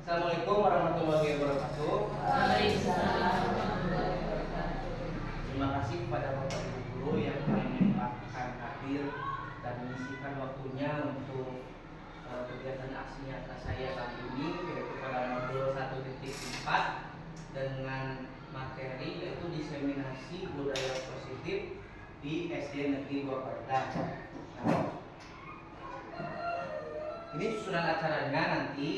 Assalamualaikum warahmatullahi wabarakatuh. Waalaikumsalam warahmatullahi wabarakatuh. Terima kasih kepada Bapak Ibu guru yang menyempatkan hadir dan mengisikan waktunya untuk kegiatan aksi nyata saya kali ini, yaitu pada modul 1.4 dengan materi yaitu diseminasi budaya positif di SD Negeri Purwakarta. Nah, ini susunan acaranya nanti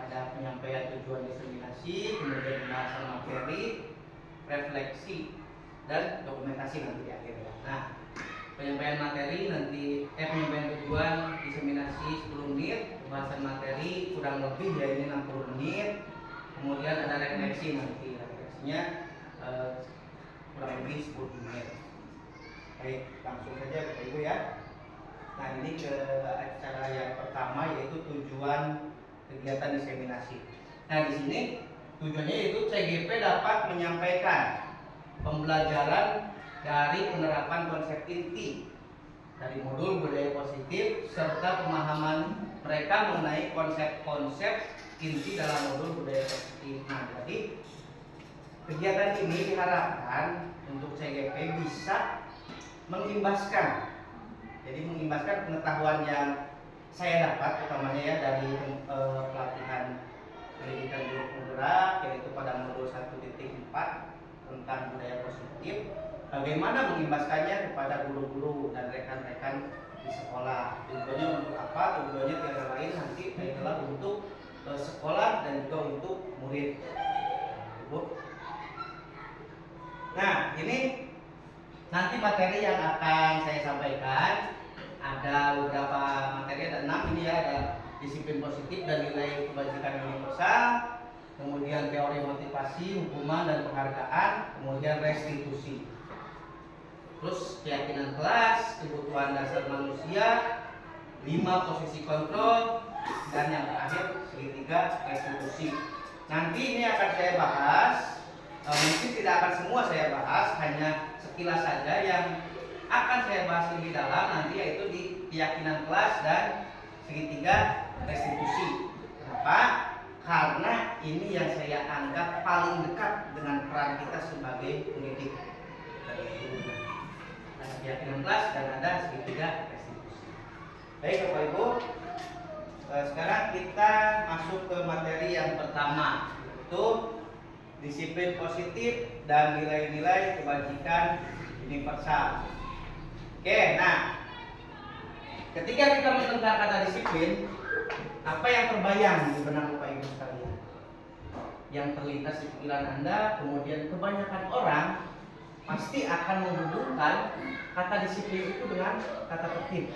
ada penyampaian tujuan diseminasi, kemudian pembahasan materi, refleksi, dan dokumentasi nanti di akhir. Nah, penyampaian materi nanti penyampaian tujuan diseminasi 10 menit, pembahasan materi kurang lebih ya ini 60 menit. Kemudian ada refleksi nanti, refleksinya kurang lebih 10 menit. Baik, langsung saja Bapak Ibu ya. Nah, ini ke acara yang pertama yaitu tujuan kegiatan diseminasi. Nah, di sini tujuannya yaitu CGP dapat menyampaikan pembelajaran dari penerapan konsep inti dari modul budaya positif serta pemahaman mereka mengenai konsep-konsep inti dalam modul budaya positif. Nah, jadi kegiatan ini diharapkan untuk CGP bisa mengimbaskan pengetahuan yang saya dapat utamanya ya dari pelatihan pendidikan guru penggerak yaitu pada modul 1.4 tentang budaya positif, bagaimana mengimbaskannya kepada guru-guru dan rekan-rekan di sekolah. Tujuannya untuk apa? Tujuannya tiada lain nanti adalah untuk sekolah dan juga untuk murid. Ibu. Nah, ini nanti materi yang akan saya sampaikan ada beberapa materi, ada 6 ini ya, ada disiplin positif dan nilai kebajikan universal, kemudian teori motivasi, hukuman dan penghargaan, kemudian restitusi, terus keyakinan kelas, kebutuhan dasar manusia, 5 posisi kontrol, dan yang terakhir segitiga restitusi. Nanti ini akan saya bahas, mungkin tidak akan semua saya bahas, hanya sekilas saja yang akan saya bahas lebih dalam nanti yaitu di keyakinan kelas dan segitiga restitusi. Kenapa? Karena ini yang saya anggap paling dekat dengan peran kita sebagai pendidik. Ada keyakinan kelas dan ada segitiga restitusi. Baik Bapak Ibu, sekarang kita masuk ke materi yang pertama, yaitu disiplin positif dan nilai-nilai kebajikan universal. Oke, nah, ketika kita mendengar kata disiplin, apa yang terbayang di benak Bapak Ibu sekalian? Yang terlintas di pikiran Anda, kemudian kebanyakan orang pasti akan menghubungkan kata disiplin itu dengan kata tertib,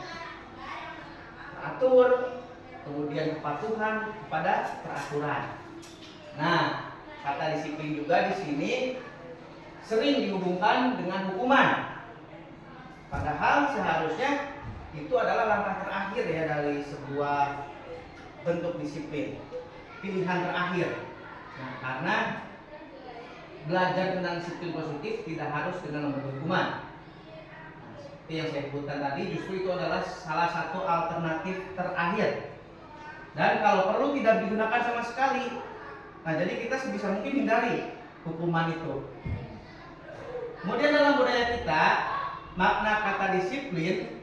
teratur, kemudian kepatuhan kepada peraturan. Nah, kata disiplin juga di sini sering dihubungkan dengan hukuman. Padahal seharusnya itu adalah langkah terakhir ya dari sebuah bentuk disiplin, pilihan terakhir. Nah, karena belajar tentang disiplin positif tidak harus dengan memberi hukuman. Nah, seperti yang saya sebutkan tadi, justru itu adalah salah satu alternatif terakhir. Dan kalau perlu tidak digunakan sama sekali. Nah, jadi kita sebisa mungkin hindari hukuman itu. Kemudian dalam budaya kita, makna kata disiplin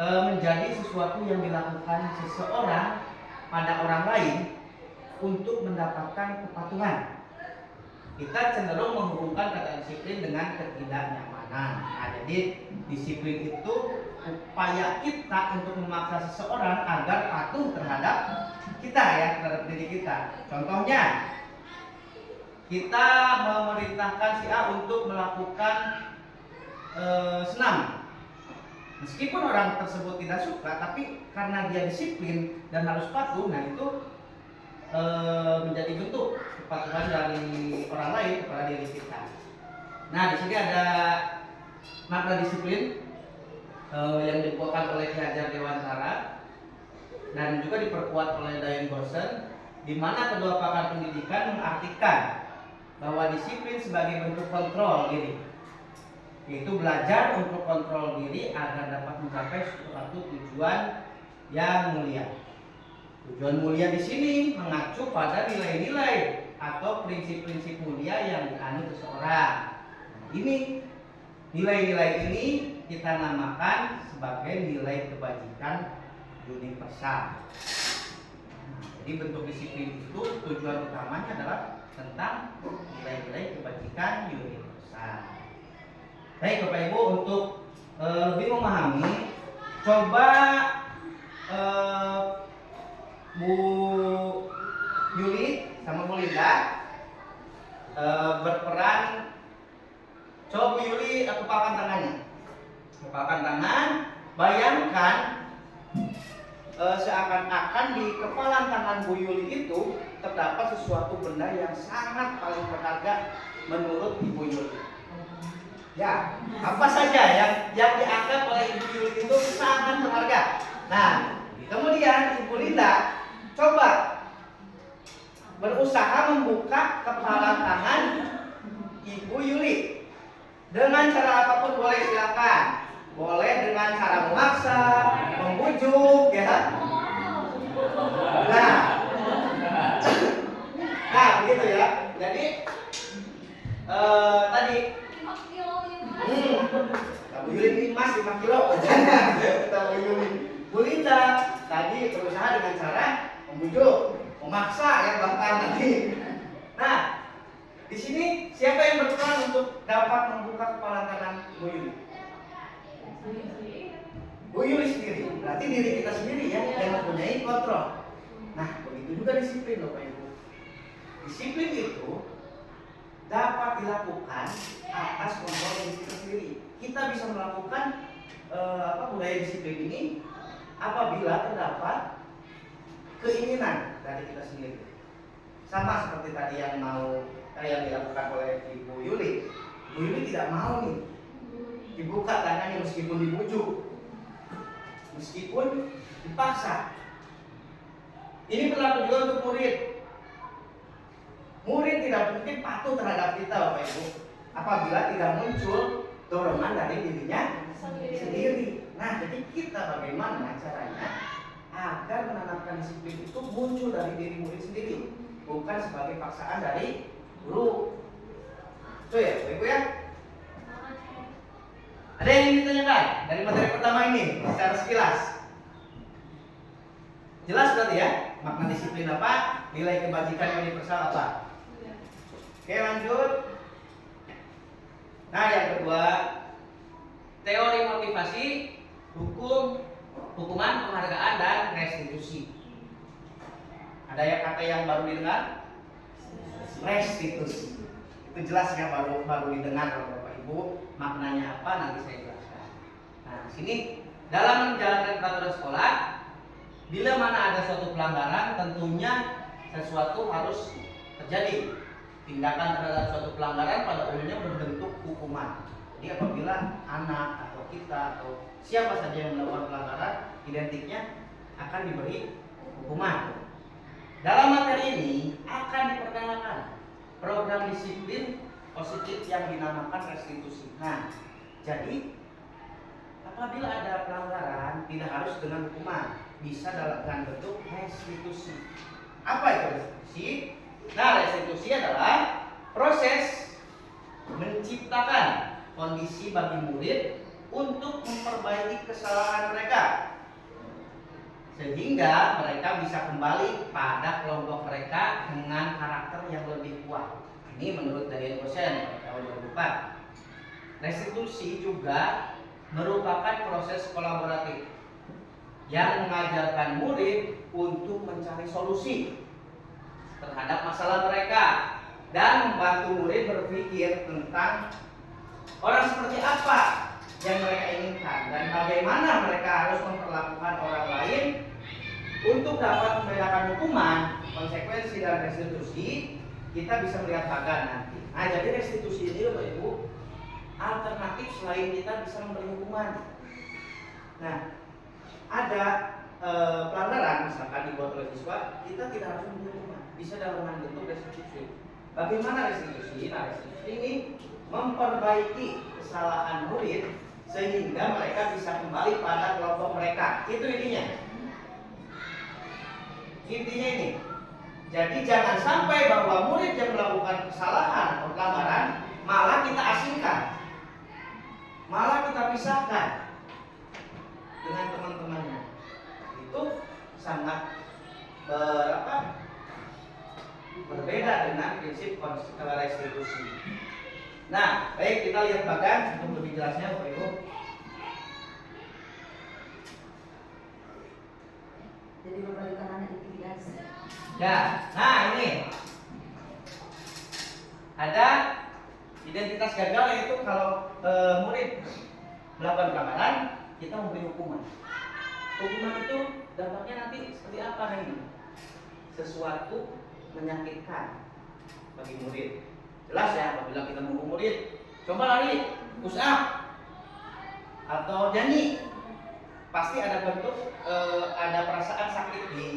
menjadi sesuatu yang dilakukan seseorang pada orang lain untuk mendapatkan kepatuhan. Kita cenderung menghubungkan kata disiplin dengan ketidaknyamanan. Nah, jadi disiplin itu upaya kita untuk memaksa seseorang agar patuh terhadap kita ya, terhadap diri kita. Contohnya, kita memerintahkan si A untuk melakukan senam. Meskipun orang tersebut tidak suka, tapi karena dia disiplin dan harus patuh, nah itu menjadi bentuk kepatuhan dari orang lain kepada diri kita. Nah, di sini ada makna disiplin yang dibuatkan oleh Ki Hajar Dewantara dan juga diperkuat oleh Diane Gorsen, di mana kedua pakar pendidikan mengartikan bahwa disiplin sebagai bentuk kontrol diri, yaitu belajar untuk kontrol diri agar dapat mencapai suatu tujuan yang mulia. Tujuan mulia di sini mengacu pada nilai-nilai atau prinsip-prinsip mulia yang dianut seseorang. Nah, ini nilai-nilai ini kita namakan sebagai nilai kebajikan universal. Nah, jadi bentuk disiplin itu tujuan utamanya adalah tentang nilai-nilai kebajikan universal. Baik Bapak Ibu, untuk lebih memahami, coba Bu Yuli sama Bu Linda berperan. Coba Bu Yuli kepalkan tangannya. Kepalkan tangan. Bayangkan seakan-akan di kepalan tangan Bu Yuli itu terdapat sesuatu benda yang sangat paling berharga menurut Ibu Yuli. Ya, apa saja yang dianggap oleh Ibu Yuli itu sangat berharga. Nah, kemudian Ibu Linda coba berusaha membuka kepalan tangan Ibu Yuli dengan cara apapun boleh, silakan. Boleh dengan cara memaksa, membujuk, ya. Nah, begitu ya. Jadi tadi Bu Yuli ini Mas 5 kilo. Kata Bu Yuli. Bu Linda tadi berusaha dengan cara membujuk, memaksa ya bahkan tadi. Nah, di sini siapa yang berperan untuk dapat membuka kepala tangan Bu Yuli? Bu Yuli sendiri. Berarti diri kita sendiri ya yang mempunyai kontrol. Nah, begitu juga disiplin Bapak Ibu. Disiplin itu dapat dilakukan atas kontrol diri kita sendiri. Kita bisa melakukan budaya disiplin ini apabila terdapat keinginan dari kita sendiri. Sama seperti tadi yang dilakukan oleh Ibu Yuli. Ibu Yuli tidak mau nih dibuka tangannya meskipun dibujuk, meskipun dipaksa. Ini berlaku juga untuk murid. Murid tidak mungkin patuh terhadap kita Bapak Ibu apabila tidak muncul dorongan dari dirinya sendiri. Nah, jadi kita bagaimana caranya agar menanamkan disiplin itu muncul dari diri murid sendiri, bukan sebagai paksaan dari guru. Itu ya Bapak Ibu ya. Ada yang ingin ditanyakan dari materi pertama ini secara sekilas? Jelas berarti ya makna disiplin apa, nilai kebajikan universal apa? Oke, lanjut. Nah, yang kedua, teori motivasi, hukuman, penghargaan, dan restitusi. Ada yang kata yang baru didengar? Restitusi. Itu jelas ya, baru didengar oleh Bapak Ibu. Maknanya apa nanti saya jelaskan. Nah, sini dalam menjalankan peraturan sekolah, bila mana ada suatu pelanggaran, tentunya sesuatu harus terjadi. Tindakan terhadap suatu pelanggaran pada umumnya berbentuk hukuman. Jadi apabila anak atau kita atau siapa saja yang melakukan pelanggaran, identiknya akan diberi hukuman. Dalam materi ini akan diperkenalkan program disiplin positif yang dinamakan restitusi. Nah, jadi apabila ada pelanggaran tidak harus dengan hukuman, bisa dalam bentuk restitusi. Apa itu restitusi? Nah, restitusi adalah proses menciptakan kondisi bagi murid untuk memperbaiki kesalahan mereka sehingga mereka bisa kembali pada kelompok mereka dengan karakter yang lebih kuat. Ini menurut dari dosen tahun 2004. Restitusi juga merupakan proses kolaboratif yang mengajarkan murid untuk mencari solusi terhadap masalah mereka dan membantu murid berpikir tentang orang seperti apa yang mereka inginkan dan bagaimana mereka harus memperlakukan orang lain untuk dapat membedakan hukuman, konsekuensi dan restitusi. Kita bisa melihat bagan nanti. Nah, jadi restitusi ini Bapak Ibu alternatif selain kita bisa memberi hukuman. Nah, ada pelanggaran misalkan dibuat oleh siswa, kita tidak harus memberi hukuman, bisa dalam bentuk restitusi. Bagaimana restitusi? Nah, restitusi ini memperbaiki kesalahan murid sehingga mereka bisa kembali pada kelompok mereka. Itu intinya. Intinya ini. Jadi jangan sampai bahwa murid yang melakukan kesalahan atau pelanggaran malah kita asingkan, malah kita pisahkan dengan teman-temannya. Itu sangat berbeda dengan prinsip restitusi. Nah, baik, kita lihat bahkan untuk lebih jelasnya, Bapak Ibu. Jadi berbalikan anak intimidasi. Ya, nah ini ada identitas gagal, yaitu kalau murid melakukan pelanggaran, kita memberi hukuman. Hukuman itu dampaknya nanti seperti apa ini? Sesuatu menyakitkan bagi murid. Jelas ya, apabila kita menghukum murid, coba lari, push up, atau nyanyi, pasti ada bentuk ada perasaan sakit di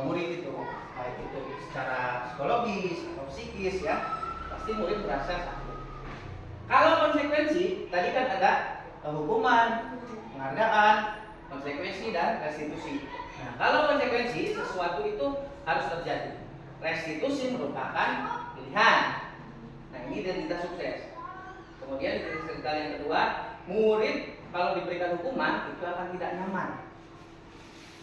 murid itu, baik itu secara psikologis atau psikis ya, pasti murid merasa sakit. Kalau konsekuensi, tadi kan ada hukuman, penghargaan, konsekuensi dan restitusi. Nah, kalau konsekuensi, sesuatu itu harus terjadi. Restitusi merupakan pilihan. Nah, ini identitas sukses. Kemudian identitas gagal yang kedua, murid kalau diberikan hukuman itu akan tidak nyaman.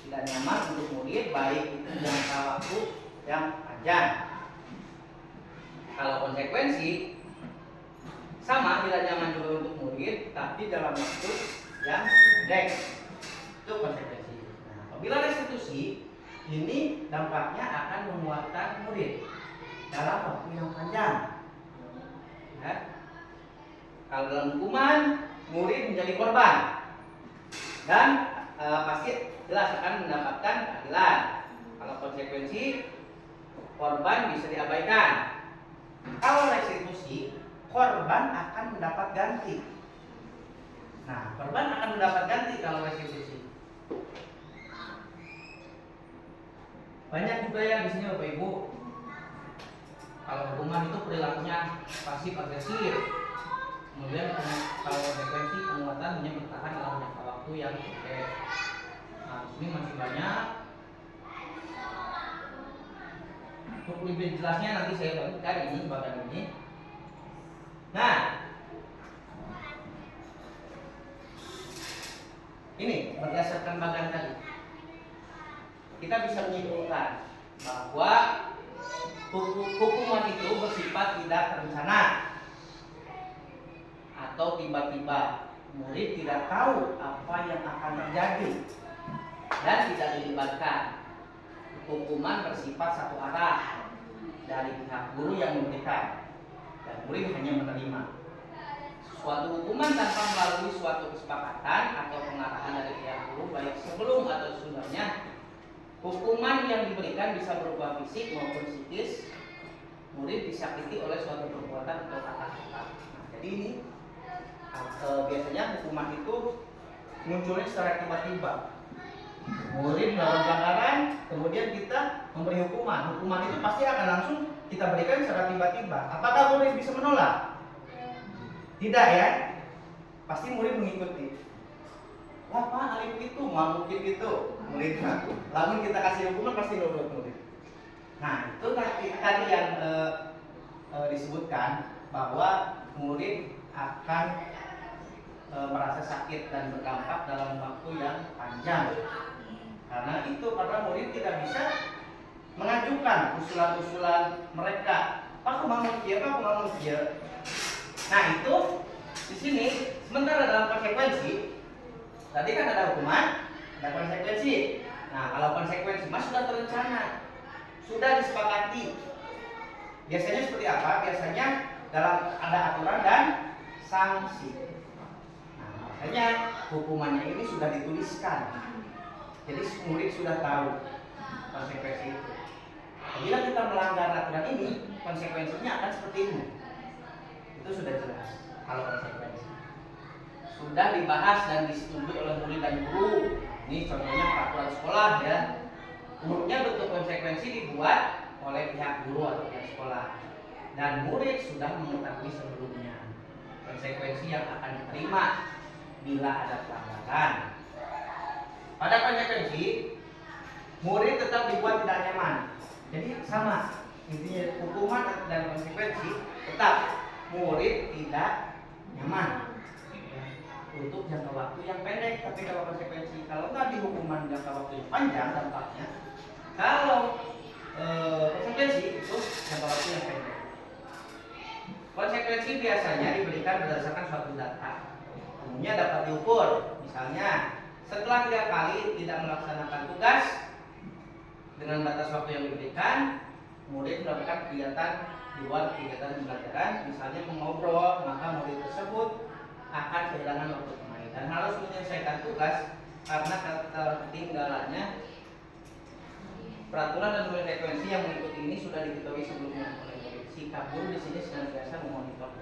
Tidak nyaman untuk murid, baik itu jangka waktu yang panjang. Kalau konsekuensi sama, tidak nyaman juga untuk murid, tapi dalam waktu yang pendek. Itu konsekuensi. Nah, apabila restitusi, ini dampaknya akan menguatkan murid dalam waktu yang panjang. Ya. Kalau dalam hukuman, murid menjadi korban dan pasti jelas akan mendapatkan keadilan. Kalau konsekuensi, korban bisa diabaikan. Kalau restitusi, korban akan mendapat ganti. Nah, korban akan mendapat ganti kalau restitusi. Banyak juga yang di sini Bapak Ibu, kalau hukuman itu perilakunya pasif agresif. Kemudian kalau konsekuensi, penguatan hanya bertahan dalam jangka waktu yang pendek. Nah, ini masih banyak. Untuk lebih jelasnya nanti saya bagikan ini bagian ini. Nah, ini berdasarkan bagian tadi, kita bisa menyimpulkan bahwa hukuman itu bersifat tidak terencana atau tiba-tiba. Murid tidak tahu apa yang akan terjadi dan tidak dilibatkan. Hukuman bersifat satu arah dari pihak guru yang memberikan, dan murid hanya menerima. Suatu hukuman tanpa melalui suatu kesepakatan atau pengarahan dari pihak guru, baik sebelum atau sesudahnya, hukuman yang diberikan bisa berupa fisik maupun psikis. Murid disakiti oleh suatu perbuatan atau kata-kata. Nah, jadi ini biasanya hukuman itu munculnya secara tiba-tiba. Murid melakukan pelanggaran, kemudian kita memberi hukuman. Hukuman itu pasti akan langsung kita berikan secara tiba-tiba. Apakah murid bisa menolak? Tidak ya. Pasti murid mengikuti. Wah Pak, Alif itu mau mungkin gitu murid. Lalu kita kasih hukuman pasti nurut murid. Nah, itu tadi yang disebutkan bahwa murid akan merasa sakit dan berdampak dalam waktu yang panjang. Karena murid tidak bisa mengajukan usulan-usulan mereka. Pak, aku mau kia, Pak, aku mau kia. Nah, itu di sini sementara dalam konsekuensi, tadi kan ada hukuman, ada konsekuensi. Nah, kalau konsekuensi mas sudah terencana, sudah disepakati. Biasanya seperti apa? Biasanya dalam ada aturan dan sanksi. Makanya hukumannya ini sudah dituliskan, jadi murid sudah tahu konsekuensi itu. Bila kita melanggar aturan ini, konsekuensinya akan seperti ini. Itu sudah jelas. Kalau konsekuensi sudah dibahas dan disetujui oleh murid dan guru. Ini contohnya peraturan sekolah ya. Umumnya bentuk konsekuensi dibuat oleh pihak guru atau pihak sekolah, dan murid sudah mengetahui sebelumnya konsekuensi yang akan diterima bila ada pelanggaran. Pada konsekuensi murid tetap dibuat tidak nyaman. Jadi sama, intinya hukuman dan konsekuensi tetap murid tidak nyaman untuk jangka waktu yang pendek. Tapi kalau konsekuensi, kalau tadi hukuman jangka waktu yang panjang dampaknya, kalau konsekuensi itu jangka waktu yang pendek. Konsekuensi biasanya diberikan berdasarkan suatu data, umumnya dapat diukur. Misalnya setelah 3 kali tidak melaksanakan tugas dengan batas waktu yang diberikan, murid melakukan kegiatan di luar kegiatan pembelajaran, misalnya mengobrol, maka murid tersebut akan kehilangan waktu bermain dan harus menyelesaikan tugas karena ketinggalannya. Peraturan dan konsekuensi yang mengikuti ini sudah diketahui sebelumnya oleh murid. Sikap guru di sini senantiasa memonitor.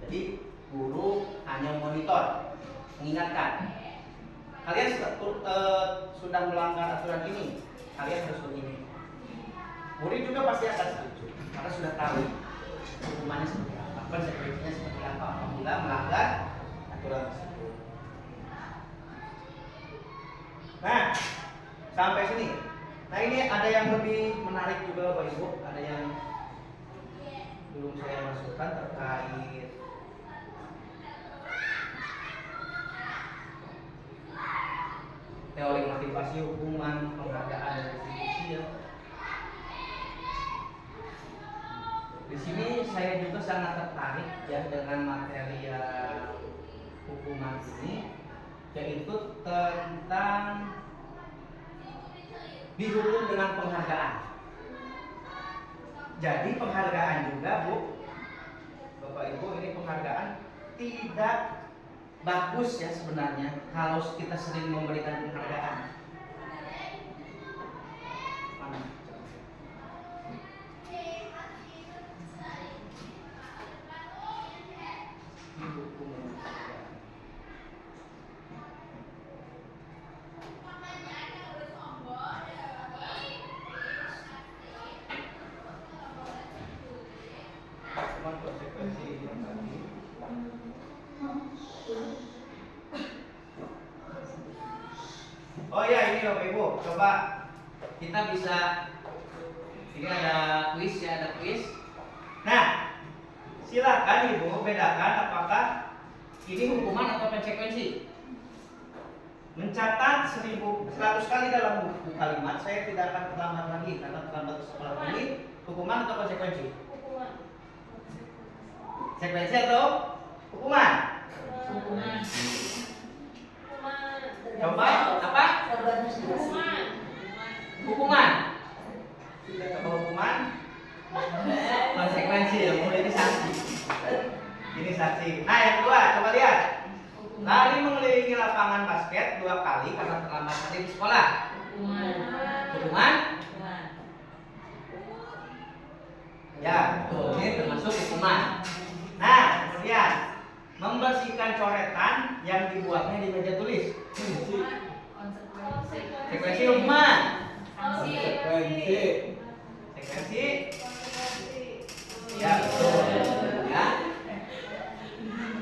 Jadi guru hanya memonitor, mengingatkan. Kalian sudah melanggar aturan ini, kalian harus begini. Murid juga pasti akan setuju karena sudah tahu hukumannya seperti apa, konsekuensinya seperti apa apabila melanggar aturan tersebut. Nah, sampai sini. Nah, ini ada yang lebih menarik juga Bapak Ibu, ada yang belum saya masukkan terkait teori motivasi hukuman, penghargaan dan retribusi ya. Di sini saya juga sangat tertarik ya dengan materi hukuman ini, yaitu tentang dihukum dengan penghargaan. Jadi penghargaan juga Bu, Bapak Ibu, ini penghargaan tidak bagus ya sebenarnya kalau kita sering memberikan penghargaan. Mana? Oh ya, ini Bapak Ibu, coba kita bisa, ini ada kuis ya, ada kuis. Nah, silakan Ibu bedakan apakah ini hukuman atau konsekuensi. Mencatat 100 kali dalam buku kalimat, saya tidak akan terlambat lagi karena terlambat sekolah ini. Hukuman atau konsekuensi? Hukuman. Konsekuensi atau hukuman? Hukuman. Coba apa? Hukuman. Hukuman. Coba hukuman. Konsekuensi ya, mulai ini sanksi. Ini sanksi. Nah, yang kedua, coba lihat. Lari mengelilingi lapangan basket 2 kali karena terlambat tadi di sekolah. Hukuman? Ya, betul. Ini termasuk hukuman. Nah, kemudian membersihkan coretan yang dibuatnya di meja tulis. Konsekuensi hukuman. Konsekuensi. Ya, betul. Ya.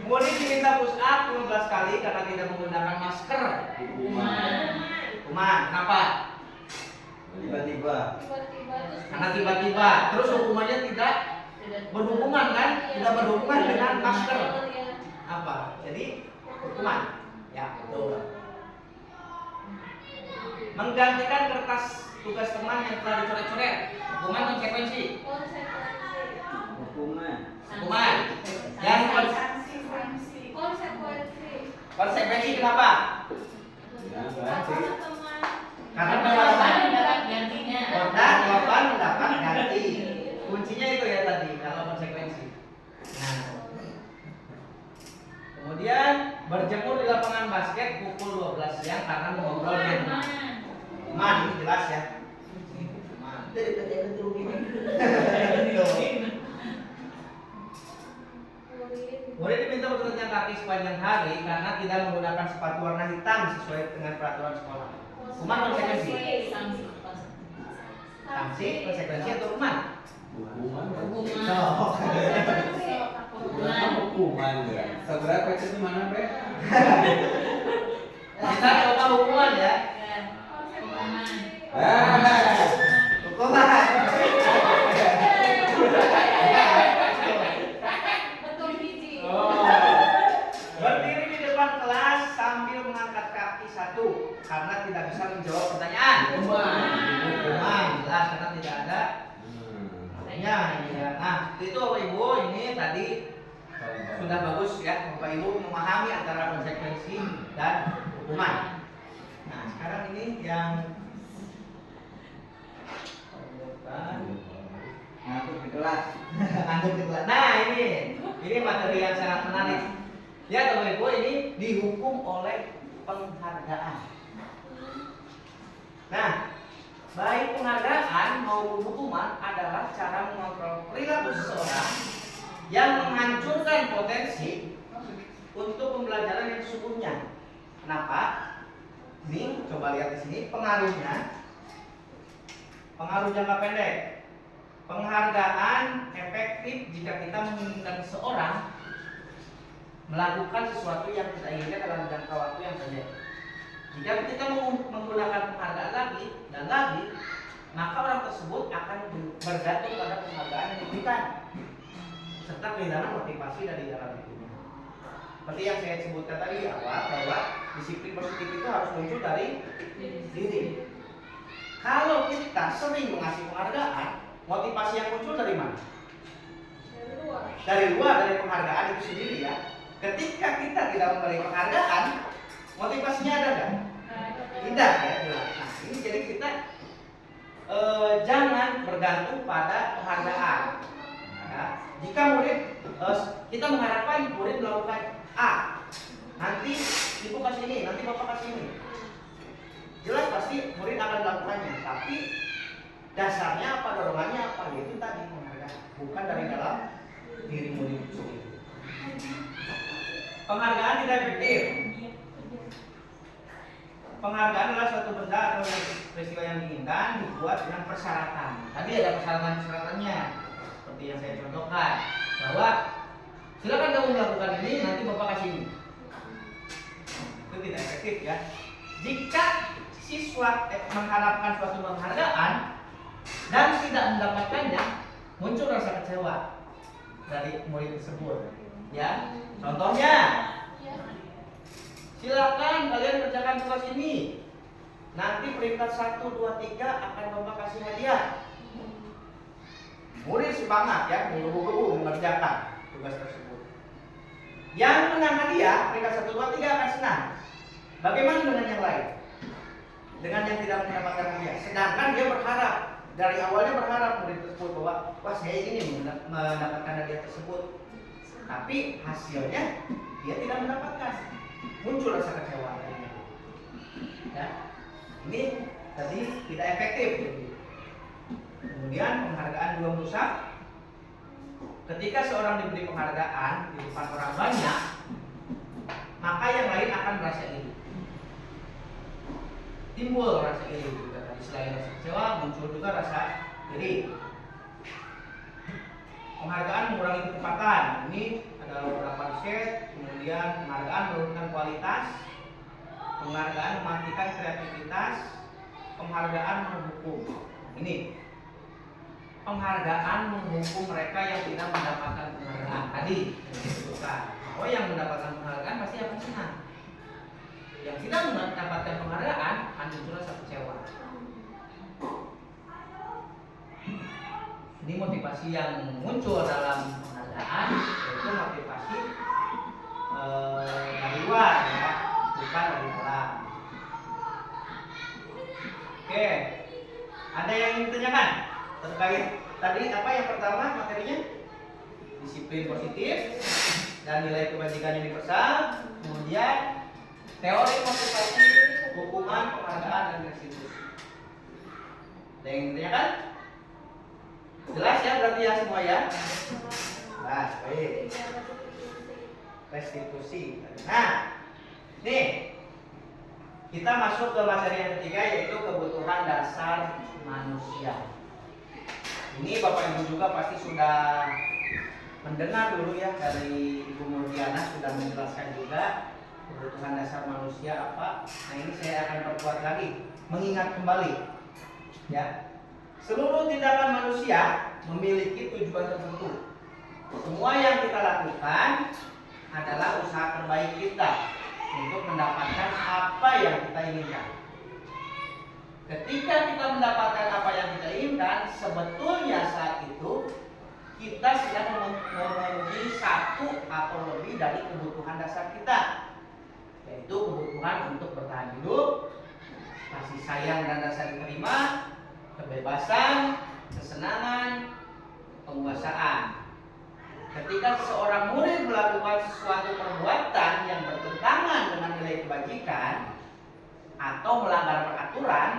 Murid diminta push up 15 kali karena tidak menggunakan masker. Hukuman. Kenapa? Tiba-tiba. Karena tiba-tiba. Terus hukumannya tidak berhubungan kan? Tidak berhubungan dengan masker. Apa? Jadi hukuman. Ya, betul. Menggantikan kertas tugas teman yang telah dicoret-coret. Hukuman konsekuensi. Hukuman. Hukuman. Yang konsekuensi kenapa? Ya, berarti. Karena jawaban mendapat ganti. Kuncinya itu ya tadi kalau konsekuensi. Nah, kemudian berjemur di lapangan basket pukul 12 siang karena mengobrol dengan teman. Ini jelas ya. Daripada keturunan. Murid diminta bertelanjang kaki sepanjang hari karena tidak menggunakan sepatu warna hitam sesuai dengan peraturan sekolah. Hukuman konsekuensi. Sanksi, konsekuensi atau hukuman? Hukuman. Oh. Hukuman ya. Seberapa itu di mana, Bre? Kita coba hukuman ya. Ah, kaki 1 karena tidak bisa menjawab pertanyaan. Hukuman jelas karena tidak ada pertanyaan. Ya. Nah, itu Bapak Ibu ini tadi sudah bagus ya Bapak Ibu memahami antara konsekuensi dan hukuman. Nah, sekarang ini yang Ngantuk di kelas. ngantuk di kelas. Nah, ini materi yang sangat menarik. Ya, Bapak Ibu ini dihukum oleh penghargaan. Nah, baik penghargaan maupun hukuman adalah cara mengontrol perilaku seseorang yang menghancurkan potensi untuk pembelajaran yang sesungguhnya. Kenapa? Ini coba lihat di sini pengaruhnya. Pengaruh jangka pendek. Penghargaan efektif jika kita menginginkan seseorang melakukan sesuatu yang kita inginkan dalam jangka waktu yang pendek. Jika kita menggunakan penghargaan lagi dan lagi, maka orang tersebut akan bergantung pada penghargaan yang diberikan serta kehilangan motivasi dari dalam hidupnya. Seperti yang saya sebutkan tadi di awal bahwa disiplin positif itu harus muncul dari diri. Kalau kita sering mengasih penghargaan, motivasi yang muncul dari mana? Dari luar, dari penghargaan itu sendiri ya. Ketika kita tidak memberi penghargaan, motivasinya ada nggak? Tidak ya. Nah, ini jadi kita jangan bergantung pada penghargaan. Ya. Jika murid kita mengharapkan murid melakukan A, nanti ibu kasih ini, nanti bapak kasih ini, jelas pasti murid akan melakukannya. Tapi dasarnya apa, dorongannya apa? Itu tadi penghargaan, bukan dari dalam diri murid itu sendiri. Penghargaan tidak efektif. Penghargaan adalah suatu benda atau peristiwa yang diinginkan dibuat dengan persyaratan. Tadi ada persyaratan-persyaratannya, seperti yang saya contohkan, bahwa silakan kamu melakukan ini, nanti bapak kasih ini. Itu tidak efektif ya. Jika siswa mengharapkan suatu penghargaan dan tidak mendapatkannya, muncul rasa kecewa dari murid tersebut. Ya, contohnya, silakan kalian kerjakan tugas ini. Nanti peringkat 1, 2, 3 akan bapak kasih hadiah. Murid semangat ya, menggebu-gebu mengerjakan tugas tersebut. Yang menang hadiah peringkat 1, 2, 3 akan senang. Bagaimana dengan yang lain? Dengan yang tidak mendapatkan hadiah. Sedangkan dia berharap, dari awalnya berharap murid tersebut bahwa wah saya ingin mendapatkan hadiah tersebut. Tapi hasilnya dia tidak mendapatkan. Muncul rasa kecewa. Ya. Ini tadi tidak efektif. Kemudian penghargaan juga merusak. Ketika seorang diberi penghargaan di depan orang banyak, maka yang lain akan merasa iri. Timbul rasa iri juga tadi, selain rasa kecewa muncul juga rasa iri. Penghargaan mengurangi kecepatan. Ini adalah beberapa riset. Kemudian penghargaan menurunkan kualitas. Penghargaan mematikan kreativitas. Penghargaan menghukum. Ini penghargaan menghukum mereka yang tidak mendapatkan penghargaan. Tadi disebutkan bahwa yang mendapatkan penghargaan pasti akan senang. Yang tidak mendapatkan penghargaan akan muncul rasa kecewa. Ini motivasi yang muncul dalam penghargaan, yaitu motivasi dari luar ya, bukan dari dalam. Oke, ada yang ingin ditanyakan terkait tadi apa yang pertama materinya? Disiplin positif dan nilai kebajikan universal. Kemudian teori motivasi, hukuman, penghargaan dan restitusi. Ada yang ingin ditanyakan? Jelas ya berarti ya semua ya? Jelas, baik. Restitusi. Nah, nih kita masuk ke materi yang ketiga, yaitu kebutuhan dasar manusia. Ini Bapak Ibu juga pasti sudah mendengar dulu ya dari Ibu Murdiana, sudah menjelaskan juga kebutuhan dasar manusia apa. Nah ini saya akan perkuat lagi, mengingat kembali ya. Seluruh tindakan manusia memiliki tujuan tertentu. Semua yang kita lakukan adalah usaha terbaik kita untuk mendapatkan apa yang inginkan. Ketika kita mendapatkan apa yang kita inginkan, sebetulnya saat itu kita sedang memenuhi satu atau lebih dari kebutuhan dasar kita, yaitu kebutuhan untuk bertahan hidup, kasih sayang dan rasa diterima, kebebasan, kesenangan, penguasaan. Ketika seorang murid melakukan sesuatu perbuatan yang bertentangan dengan nilai kebajikan atau melanggar peraturan,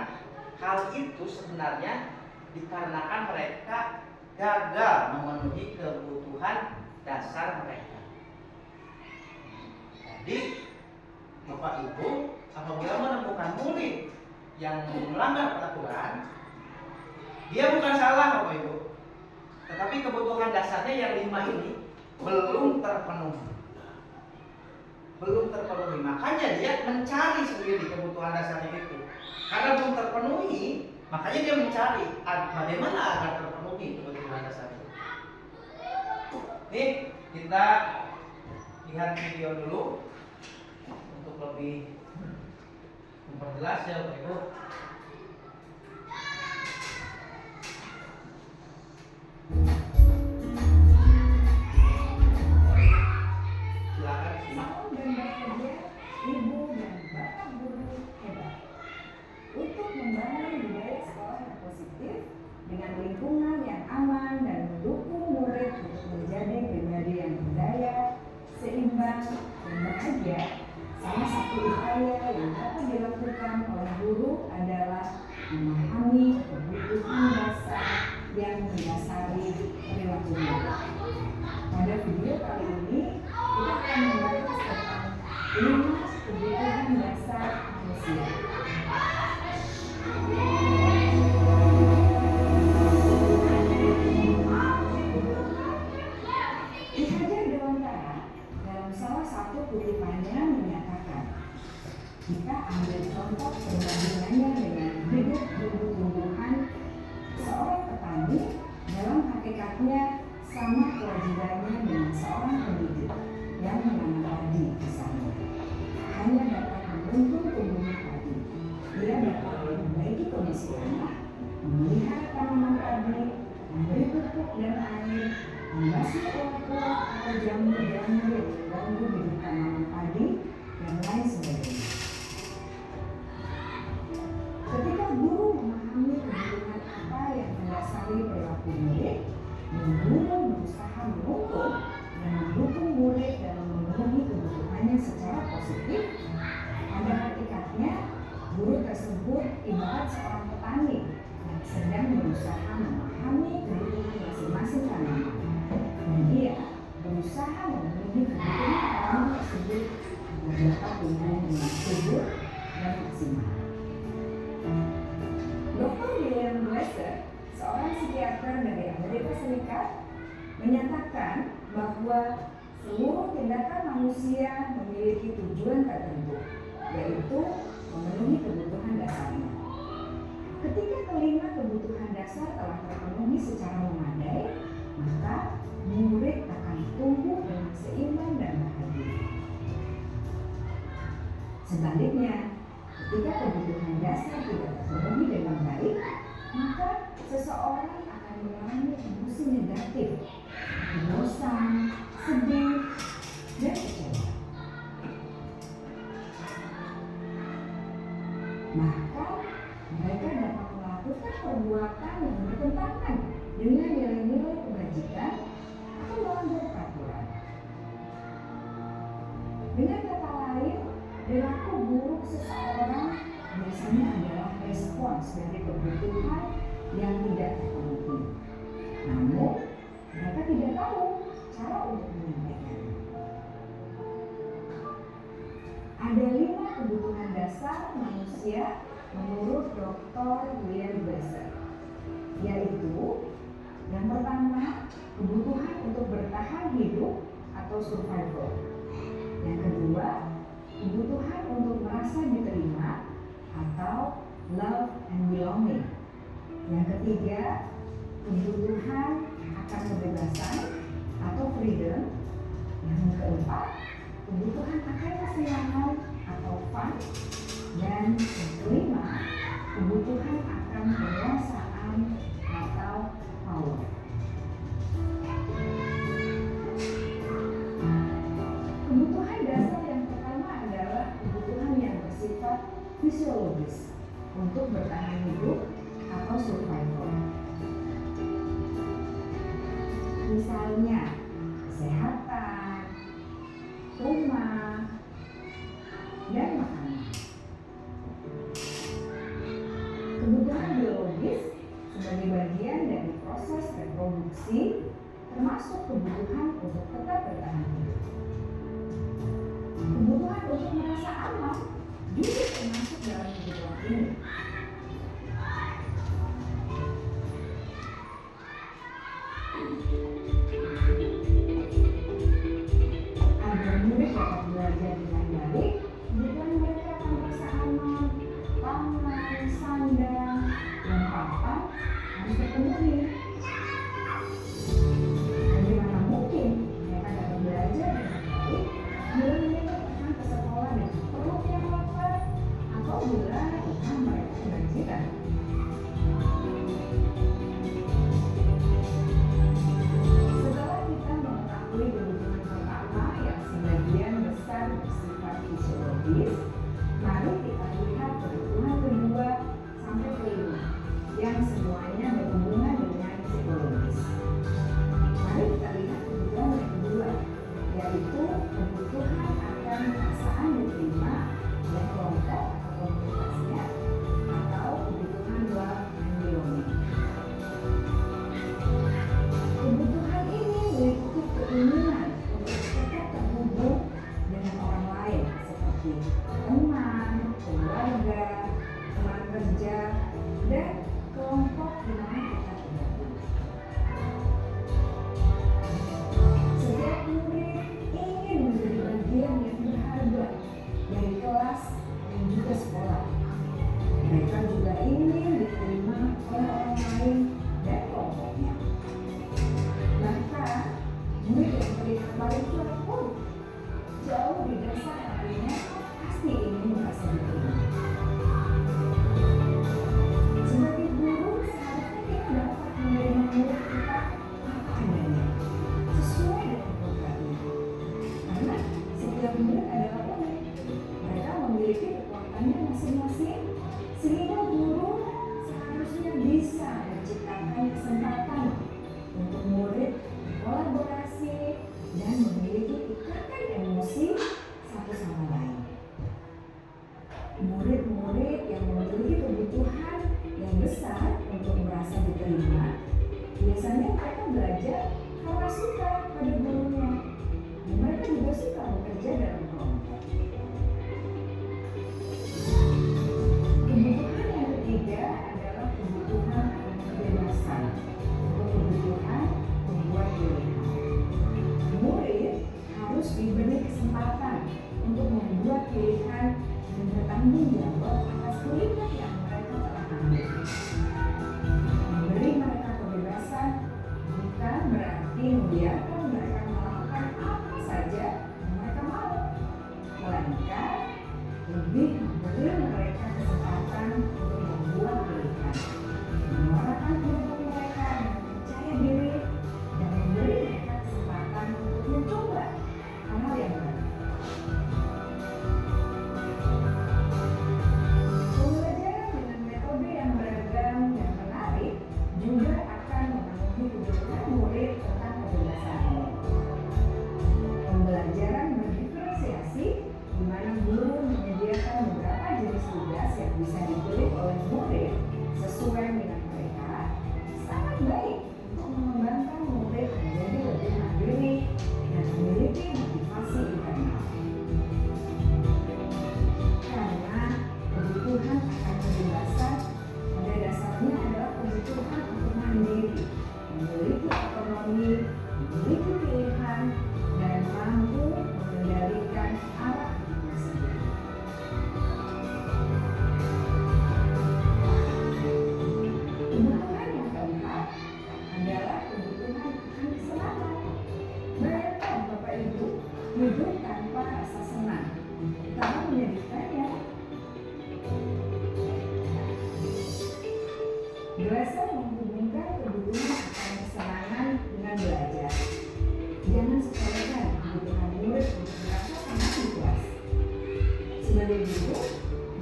hal itu sebenarnya dikarenakan mereka gagal memenuhi kebutuhan dasar mereka. Jadi, Bapak Ibu, apabila menemukan murid yang melanggar peraturan, dia bukan salah, Bapak Ibu, tetapi kebutuhan dasarnya yang 5 ini belum terpenuhi. Makanya dia mencari sendiri kebutuhan dasarnya itu. Karena belum terpenuhi, makanya dia mencari bagaimana agar terpenuhi kebutuhan dasarnya. Nih, kita lihat video dulu untuk lebih memperjelas ya, Bapak Ibu. Silakan simak. Dan bekerja, ibu dan bapak guru hebat untuk membangun budaya sekolah yang positif dengan lingkungan yang aman dan mendukung murid untuk menjadi pribadi yang berdaya, seimbang, dan bahagia. Salah satu upaya yang dapat dilakukan oleh guru adalah memahami kebutuhan dasar yang mendasari perilaku murid. Pada video kali ini, kita akan membahas tentang 5 kebutuhan dasar manusia. Ki Hajar Dewantara dalam salah satu kutipannya menyatakan, kita ambil contoh perbandingannya dengan hidup tumbuh-tumbuhan. Seorang petani dalam hakikatnya sama kewajibannya dengan seorang pendidik yang menanam padi misalnya. Hanya dapat menuntun tumbuhnya padi. Dia dapat memperbaiki kondisi tanah, memelihara tanaman padi, memberi pupuk dan air, membasuh ulat-ulat atau jamur-jamur yang mengganggu hidup tanaman padi, dan lain sebagainya. Ketika guru memahami kebutuhan apa yang mendasari perilaku murid, dan guru berusaha menuntun dan mendukung murid dalam memenuhi kebutuhannya secara positif, pada hakikatnya guru tersebut ibarat seorang petani yang sedang berusaha memahami kebutuhan masing-masing tanaman, dan dia berusaha memenuhi kebutuhan tanaman tersebut agar dapat tumbuh dengan subur dan maksimal. Dr. William Glasser, seorang psikiater dari Amerika Serikat, menyatakan bahwa seluruh tindakan manusia memiliki tujuan tertentu, yaitu memenuhi kebutuhan dasarnya. Ketika kelima kebutuhan dasar telah terpenuhi secara memadai, maka murid akan tumbuh dengan seimbang dan bahagia. Sebaliknya, ketika kebutuhan dasar tidak terpenuhi dengan baik, maka seseorang akan mengalami emosi negatif, bosan, sedih, dan kecewa. Maka mereka dapat melakukan perbuatan yang bertentangan dengan nilai-nilai kebajikan atau melanggar peraturan. Dengan kata lain, perilaku buruk seseorang biasanya adalah respons dari kebutuhan yang tidak terpenuhi. Namun, mereka tidak tahu cara untuk menyampaikannya. Ada 5 kebutuhan dasar manusia menurut Dr. William Glasser, yaitu yang pertama, kebutuhan untuk bertahan hidup atau survival. Yang kedua, kebutuhan untuk merasa diterima atau love and belonging. Yang ketiga, kebutuhan akan kebebasan atau freedom. Yang keempat, kebutuhan akan kesenangan atau fun. Dan yang kelima, kebutuhan akan penguasaan atau power. Kebutuhan dasar yang pertama adalah kebutuhan yang bersifat fisiologis untuk bertahan hidup atau survival. Misalnya, kesehatan, rumah, dan makanan. Kebutuhan biologis sebagai bagian dari proses reproduksi termasuk kebutuhan untuk tetap bertahan hidup. Kebutuhan untuk merasa aman juga termasuk dalam kebutuhan ini. Agar murid dapat belajar dengan baik, kebutuhan mereka akan merasa aman, pangan, sandang, dan papan harus terpenuhi. Bagaimana mungkin mereka dapat belajar dengan baik bila mereka datang ke sekolah dengan perut yang lapar atau bila rumah mereka kebanjiran? Setelah kita mengetahui kebutuhan pertama yang sebagian besar bersifat fisiologis, mari kita lihat kebutuhan kedua sampai kelima yang semuanya berhubungan dengan psikologis. Mari kita lihat kebutuhan yang kedua, yaitu kebutuhan akan perasaan diterima oleh kelompok atau komunitasnya atau kebutuhan love and belonging. Kebutuhan ini meliputi keinginan untuk tetap terhubung dengan orang lain seperti teman, keluarga, teman kerja, dan kelompok di mana kita tergabung. Setiap murid ingin menjadi bagian yang berharga dari kelas dan juga sekolah. Mereka juga ingin diterima oleh orang lain dan kelompoknya. Bahkan, murid yang terlihat paling cuek pun jauh di dasar hatinya pasti ingin merasa diterima. Sebagai guru, seharusnya kita dapat menerima murid kita apa adanya, sesuai dengan programnya. Karena setiap murid adalah unik. Mereka memiliki kekuatannya masing-masing, sehingga guru seharusnya bisa menciptakan kesempatan untuk murid kolaborasi dan memiliki ikatan emosi satu sama lain. Murid-murid yang memiliki kebutuhan yang besar untuk merasa diterima, biasanya mereka belajar karena suka pada gurunya, dan mereka juga suka bekerja dalam kelompok. Kebutuhan yang ketiga adalah kebutuhan akan kebebasan untuk kebutuhan membuat pilihan. Murid harus diberi kesempatan untuk membuat pilihan dan bertanggung jawab atas pilihan yang mereka telah ambil. Memberi mereka kebebasan bukan berarti membiarkan mereka melakukan apa saja yang mereka mau, melainkan lebih memberi mereka kesempatan untuk membuat pilihan, menyuarakan pendapat mereka dengan percaya diri, dan memberi mereka kesempatan untuk mencoba hal-hal yang baru. Pembelajaran dengan metode yang beragam dan menarik juga akan memenuhi kebutuhan murid tentang kebebasan ini. Pembelajaran berdiferensiasi, di mana guru menyediakan beberapa jenis tugas yang bisa dipilih oleh murid sesuai minat mereka, sangat baik untuk mengembangkan murid menjadi lebih mandiri dan memiliki motivasi internal. Karena kebutuhan akan kebebasan pada dasarnya adalah kebutuhan untuk mandiri, memiliki otonomi, memiliki pilihan, dan mampu mengendalikan arah hidupnya sendiri. Belajar menghubungkan kebutuhan akan kesenangan dengan belajar. Jangan sepelekan kebutuhan murid untuk merasa sangat ikhlas. Sebagai guru,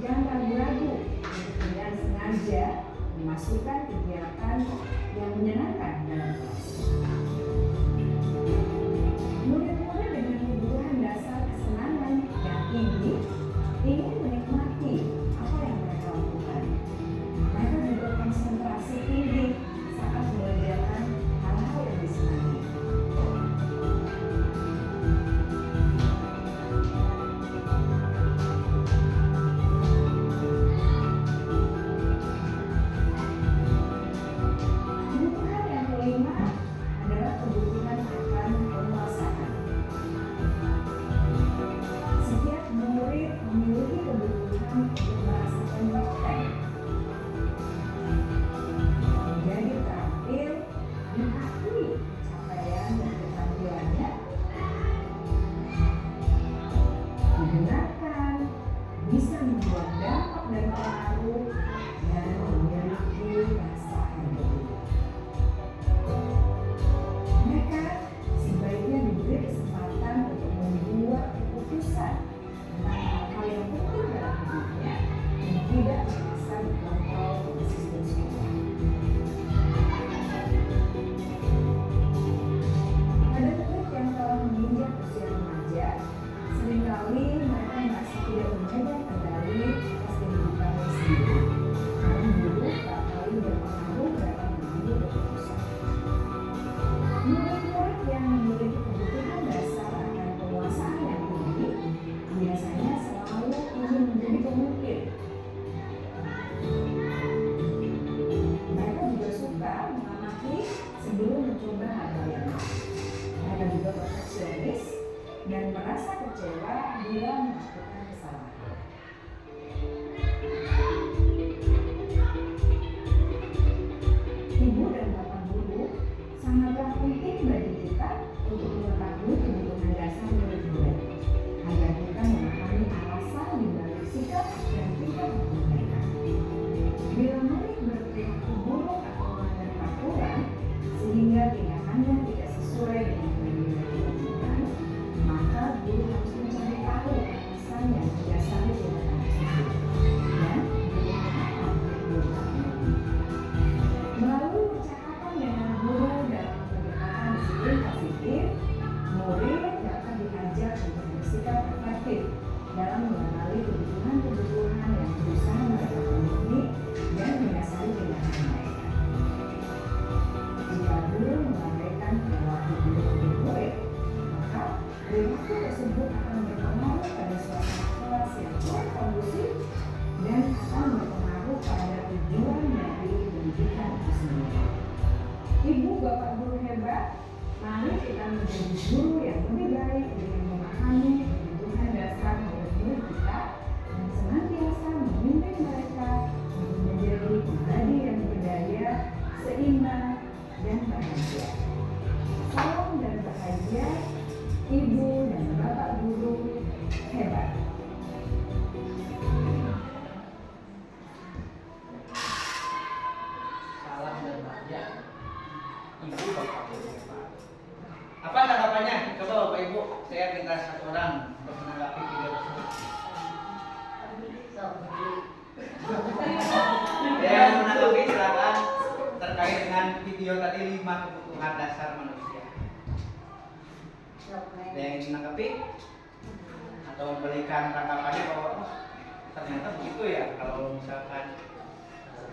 jangan ragu-ragu untuk dengan sengaja memasukkan kegiatan yang menyenangkan dalam kelas. Murid-murid dengan kebutuhan dasar kesenangan yang tinggi ingin menikmati apa yang mereka lakukan. Mereka juga konsentrasi tinggi saat mengerjakan hal-hal yang disenangi. Kebutuhan yang kelima adalah kebutuhan akan penguasaan. Setiap murid memiliki kebutuhan untuk merasa kompeten, menjadi terampil, mengakui capaian dan keterampilannya, menggunakan, bisa membuat dampak dan pengaruh, dan memiliki rasa harga diri. Mereka sebaiknya diberi kesempatan untuk membuat keputusan tentang hal-hal yang penting dalam hidupnya yang tidak bisa dikontrol oleh sistem sekolah. Pada murid yang telah menginjak usia remaja, seringkali mereka merasa tidak memegang kendali atas kehidupannya sendiri. Karena guru tak kali berpengaruh dalam mengambil keputusan. Murid-murid yang memiliki kebutuhan dasar akan penguasaan yang tinggi biasanya selalu ingin menjadi pemimpin. Mereka juga suka mengamati sebelum mencoba hal-hal yang baru. Mereka juga perfeksionis dan merasa kecewa bila melakukan kesalahan. Ibu dan bapak guru sangatlah penting bagi kita untuk mengetahui kebutuhan dasar murid-murid agar kita memahami alasan di balik sikap dan tingkah laku mereka. Bila murid berperilaku buruk atau melanggar peraturan sehingga tindakannya tidak sesuai dengan yang diwajibkan, maka guru harus mencari tahu alasan yang mendasari tindakan tersebut dan kebutuhan apa yang dilakukan. Melalui percakapan dengan guru dalam pendekatan disiplin positif, murid dapat diajak untuk bersikap efektif dalam mengenali kebutuhan-kebutuhan yang berusaha mereka penuhi dan mendasari tindakan mereka. Jika guru mengabaikan perilaku murid, maka perilaku tersebut akan berpengaruh pada suasana kelas yang kurang kondusif dan akan berpengaruh pada tujuan dari pendidikan itu sendiri. Ibu bapak guru hebat, mari kita menjadi guru yang lebih baik dengan memahami kebutuhan dasar murid-murid kita dan senantiasa memimpin mereka untuk menjadi pribadi yang berdaya, seimbang, dan bahagia. Salam dan bahagia, ibu dan bapak guru hebat. Salam dan bahagia. Ibu bapak guru. Apa tanggapannya? Coba bapak ibu, saya minta satu orang untuk menanggapi video tersebut. Yang menanggapi silakan terkait dengan video tadi 5 kebutuhan dasar manusia. Ada yang ingin menanggapi atau memberikan tanggapannya bahwa oh, ternyata begitu ya kalau misalkan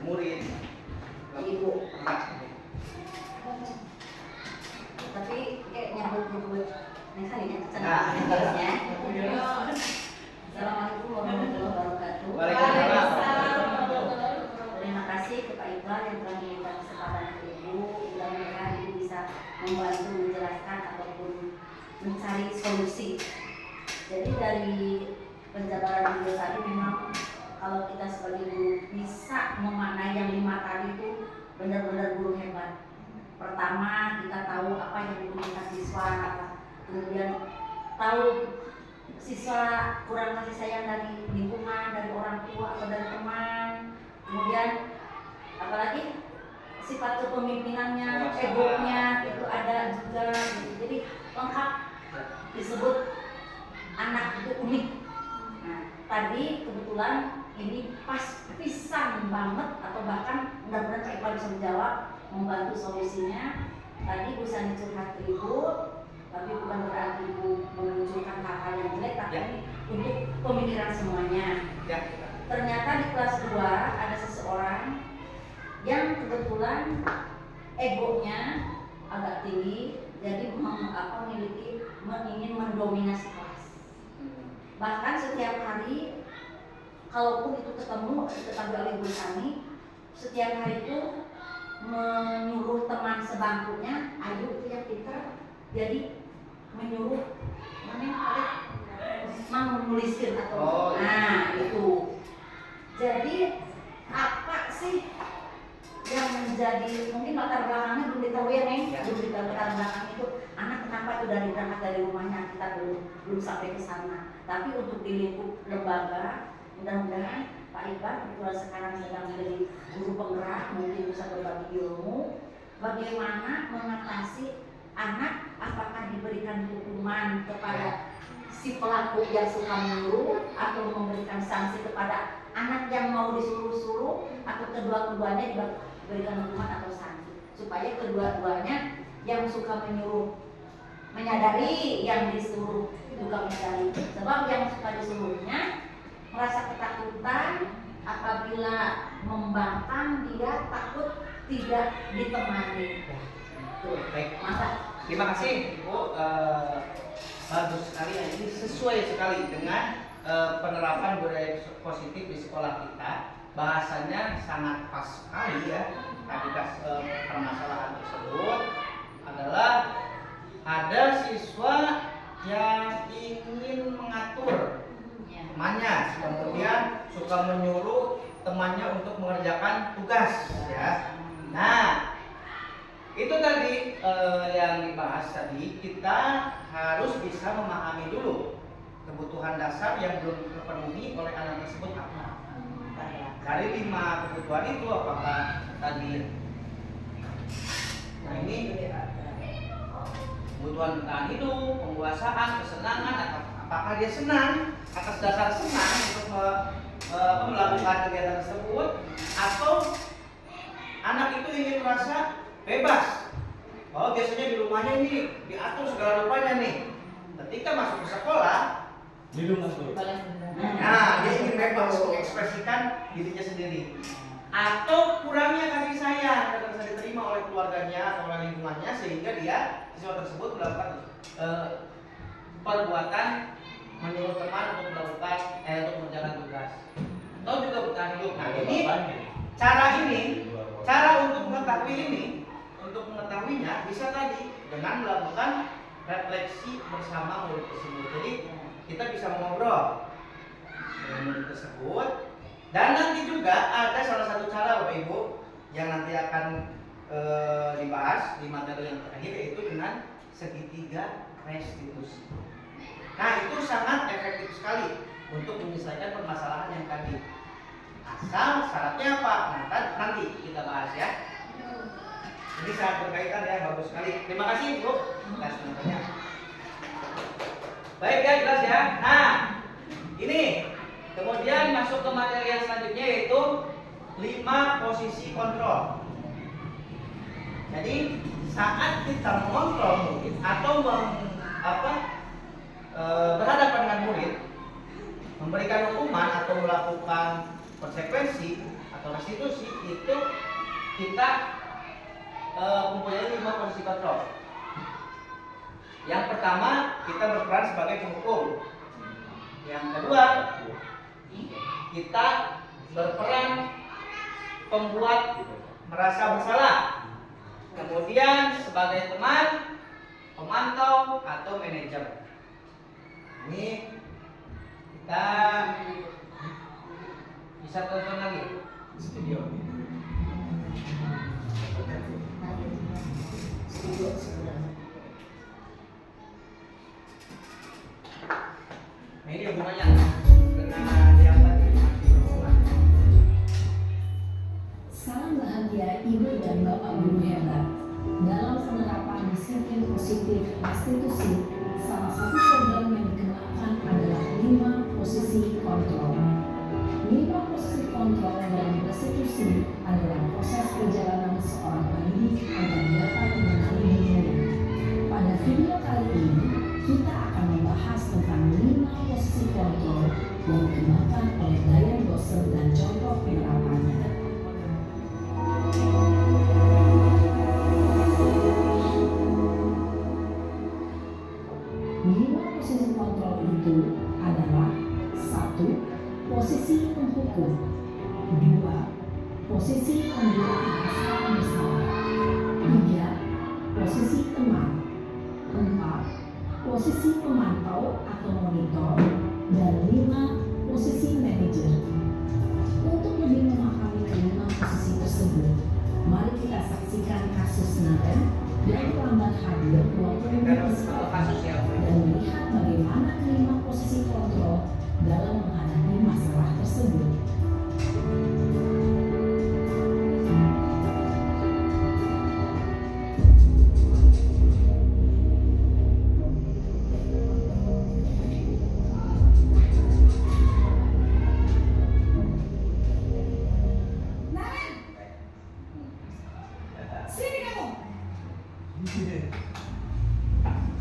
murid Ibu. anak Tapi kayak nyambut-nyambut nih kali ya Nah. ya. Assalamualaikum warahmatullahi wabarakatuh. Waalaikumsalam. Terima kasih kepada Iqbal yang telah memberikan kesempatan ke Ibu. Mudah-mudahan Ibu bisa membantu menjelaskan ataupun mencari solusi. Jadi dari penjabaran video tadi memang kalau kita sebagai guru bisa memaknai yang 5 tadi itu benar-benar guru hebat. Pertama, kita tahu apa yang dibutuhkan siswa, kemudian tahu siswa kurang kasih sayang dari lingkungan, dari orang tua atau dari teman. Kemudian apalagi sifat kepemimpinannya, Penguasaan. egonya itu ada juga. Jadi lengkap disebut anak itu unik. Nah, tadi kebetulan ini pas pisang banget atau bahkan mudah-mudahan Pak Iqbal bisa menjawab, membantu solusinya. Tadi Bu Sani curhat ke Ibu, tapi bukan berarti Ibu menunjukkan hal-hal yang jelek, tapi Ya. ini untuk pemikiran semuanya. Ya. Ternyata di kelas 2 ada seseorang yang kebetulan egonya agak tinggi, jadi ingin mendominasi kelas. Bahkan setiap hari, kalaupun itu ketemu oleh Bu Sani, setiap hari itu menyuruh teman sebangkunya, ayo itu yang pintar, jadi menyuruh menuliskan atau Oh, iya. nah itu. Jadi apa sih yang menjadi mungkin latar belakangnya belum diketahui ya Neng, Ya. belum diketahui latar belakang itu anak kenapa itu dari berangkat dari rumahnya kita belum sampai ke sana. Tapi untuk di lingkup lembaga, mudah-mudahan Pak Iqbal kebetulan sekarang sedang menjadi guru penggerak, mungkin bisa berbagi ilmu bagaimana mengatasi anak, apakah diberikan hukuman kepada si pelaku yang suka menyuruh atau memberikan sanksi kepada anak yang mau disuruh-suruh, atau kedua-duanya diberikan hukuman atau sanksi supaya kedua-duanya yang suka menyuruh menyadari yang disuruh juga menyadari. Sebab yang suka disuruhnya merasa ketakutan apabila membangkang, dia takut tidak ditemani. Tuh, Baik. maka Terima kasih Ibu. Bagus sekali ya. Ini sesuai sekali dengan penerapan budaya positif di sekolah kita. Bahasanya sangat pas sekali ya. Atas permasalahan tersebut adalah ada siswa yang ingin mengatur temannya, kemudian suka menyuruh temannya untuk mengerjakan tugas ya. Nah, itu tadi yang dibahas tadi, kita harus bisa memahami dulu kebutuhan dasar yang belum terpenuhi oleh anak tersebut apa. Dari 5 kebutuhan itu apakah tadi, nah ini kebutuhan bertahan hidup, penguasaan, kesenangan, apakah dia senang atas dasar senang untuk melakukan kegiatan tersebut, atau anak itu ingin merasa bebas. Oh, biasanya di rumahnya ini diatur segala rupanya nih. Ketika masuk ke sekolah, nah dia ingin bebas mengekspresikan dirinya sendiri. Atau kurangnya kasih sayang yang bisa diterima oleh keluarganya atau oleh lingkungannya, sehingga dia siswa tersebut melakukan perbuatan menyuruh teman untuk melakukan untuk menjalankan tugas. Atau juga bertahan hidup. Nah ini cara untuk mengetahuinya bisa tadi dengan melakukan refleksi bersama murid tersebut. Jadi kita bisa ngobrol dengan murid tersebut, dan nanti juga ada salah satu cara Bapak Ibu yang nanti akan dibahas di materi yang terakhir, yaitu dengan segitiga restitusi. Nah itu sangat efektif sekali untuk menyelesaikan permasalahan yang tadi. Asal syaratnya apa? Nah nanti kita bahas ya. Ini sangat berkaitan ya, bagus sekali. Terima kasih Bu atas penontonnya. Baik ya, jelas ya. Nah, ini kemudian masuk ke materi yang selanjutnya, yaitu 5 posisi kontrol. Jadi saat kita mengontrol murid atau berhadapan dengan murid, memberikan hukuman atau melakukan konsekuensi atau restitusi, itu kita mempunyai 5 posisi kontrol. Yang pertama, kita berperan sebagai penghukum. Yang kedua, kita berperan pembuat merasa bersalah. Kemudian sebagai teman, pemantau atau manajer. Ini kita bisa tonton lagi video. Nah ini hubungannya dengan yang tadi. Salam bahagia Ibu dan Bapak positif restitusi, salah satu program yang dikenakan adalah 5 posisi kontrol. 5 posisi kontrol dalam restitusi adalah proses perjalanan seorang pendidik agar dapat mengenali dirinya. Pada video kali ini, kita akan membahas tentang 5 posisi kontrol yang dikenakan oleh Diane Gosser dan contoh penerapannya. Posisi kontrol itu adalah 1. Posisi penghukum, 2. Posisi pembuat masalah bersalah, 3. Posisi teman, 4. Posisi pemantau atau monitor, dan 5. Posisi manajer. Untuk lebih memahami kelima posisi tersebut, mari kita saksikan kasus Naren yang terlambat hadir 20 menit dan melihat bagaimana kelima posisi kontrol dalam menghadapi masalah tersebut.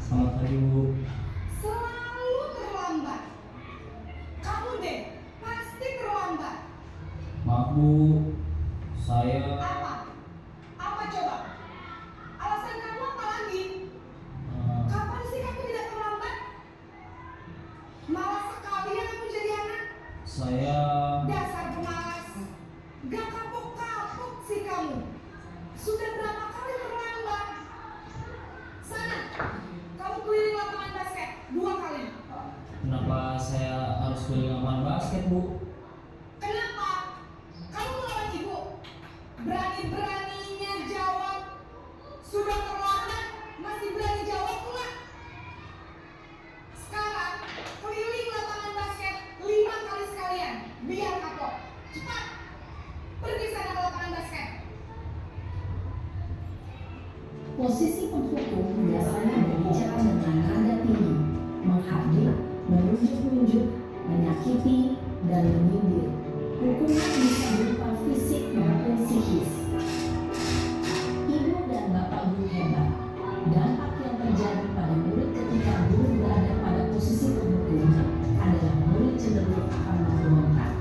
Selamat pagi, Bu. Selalu terlambat. Kamu deh, pasti terlambat. Maaf, Bu. Saya Apa? Apa coba? Alasan kamu apa lagi? Kapan sih kamu tidak terlambat? Malas sekali ya kamu jadi anak. saya Dasar pemalas. Gak kapok-kapok sih kamu. Sudah berapa kali terlambat? Sana, kamu keliling lapangan basket 2 kali. kenapa saya harus keliling lapangan basket, Bu? Kenapa? Kamu melawan ibu. Berani-beraninya jawab. Sudah terlambat, masih berani jawab pula. Sekarang, keliling lapangan basket 5 kali sekalian. Biar kapok. Cepat. Pergi sana ke lapangan basket. Posisi penghukum biasanya berbicara dengan nada tinggi, menghardik, menunjuk-nunjuk, menyakiti, dan menyindir. Hukuman bisa berupa fisik maupun psikis. Ibu dan bapak guru hebat. Dampak yang terjadi pada murid ketika guru berada pada posisi penghukum adalah murid cenderung akan memberontak,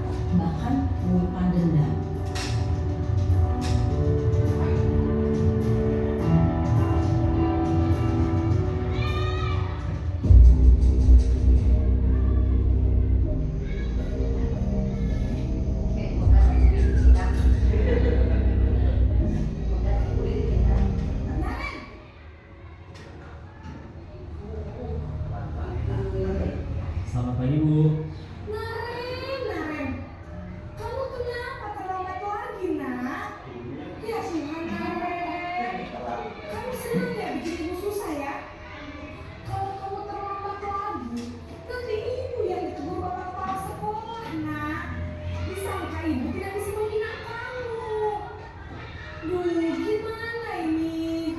bahkan menyimpan dendam. Selamat pagi, Bu. Naren. Kamu kenapa terlambat lagi, nak? Ya Tuhan, Naren. Kamu senang ya bikin ibu susah ya? Kalau kamu terlambat lagi, nanti ibu yang ditegur bapak kepala sekolah, nak. Disangka ibu tidak bisa membina kamu. Duh, gimana ini?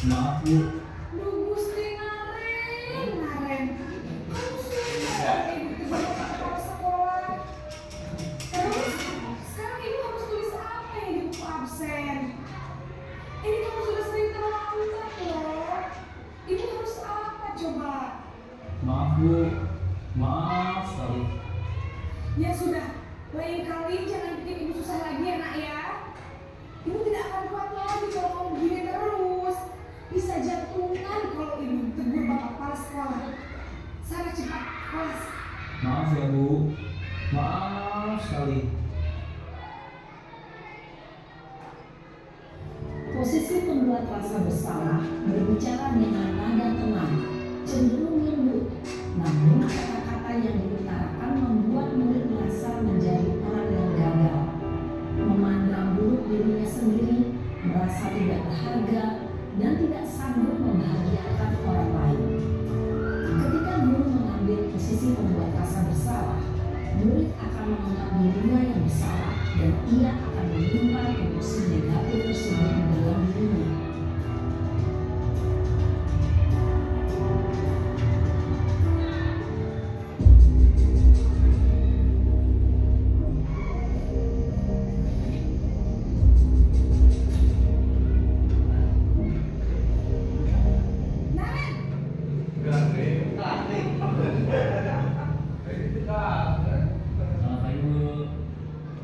Maaf, Bu. Duh, Gusti Naren. Kamu sudah ibu ditegur bapak kepala sekolah. Terus, sekarang ibu harus tulis apa yang di buku absen? Ini kamu sudah sering terlambat loh. Ibu harus apa coba? Maaf, Bu. Maaf sekali. Ya sudah, lain kali jangan bikin ibu susah lagi ya nak ya. Ibu tidak akan kuat lagi kalau kamu begini terus. Bisa jantungan kalau ibu tegur bapak kepala sekolah. Sana cepat, kelas. Maaf ya, Bu. Maaf sekali. Posisi pembuat rasa bersalah berbicara dengan nada tenang, cenderung lembut, namun kata-kata yang diutarakan membuat murid merasa menjadi orang yang gagal, memandang buruk dirinya sendiri, merasa tidak berharga, dan tidak sanggup membahagiakan orang lain. Ketika guru mengambil posisi pembuat rasa bersalah, murid akan menganggap dirinya yang bersalah dan ia akan menyimpan emosi negatif tersebut di dalam dirinya.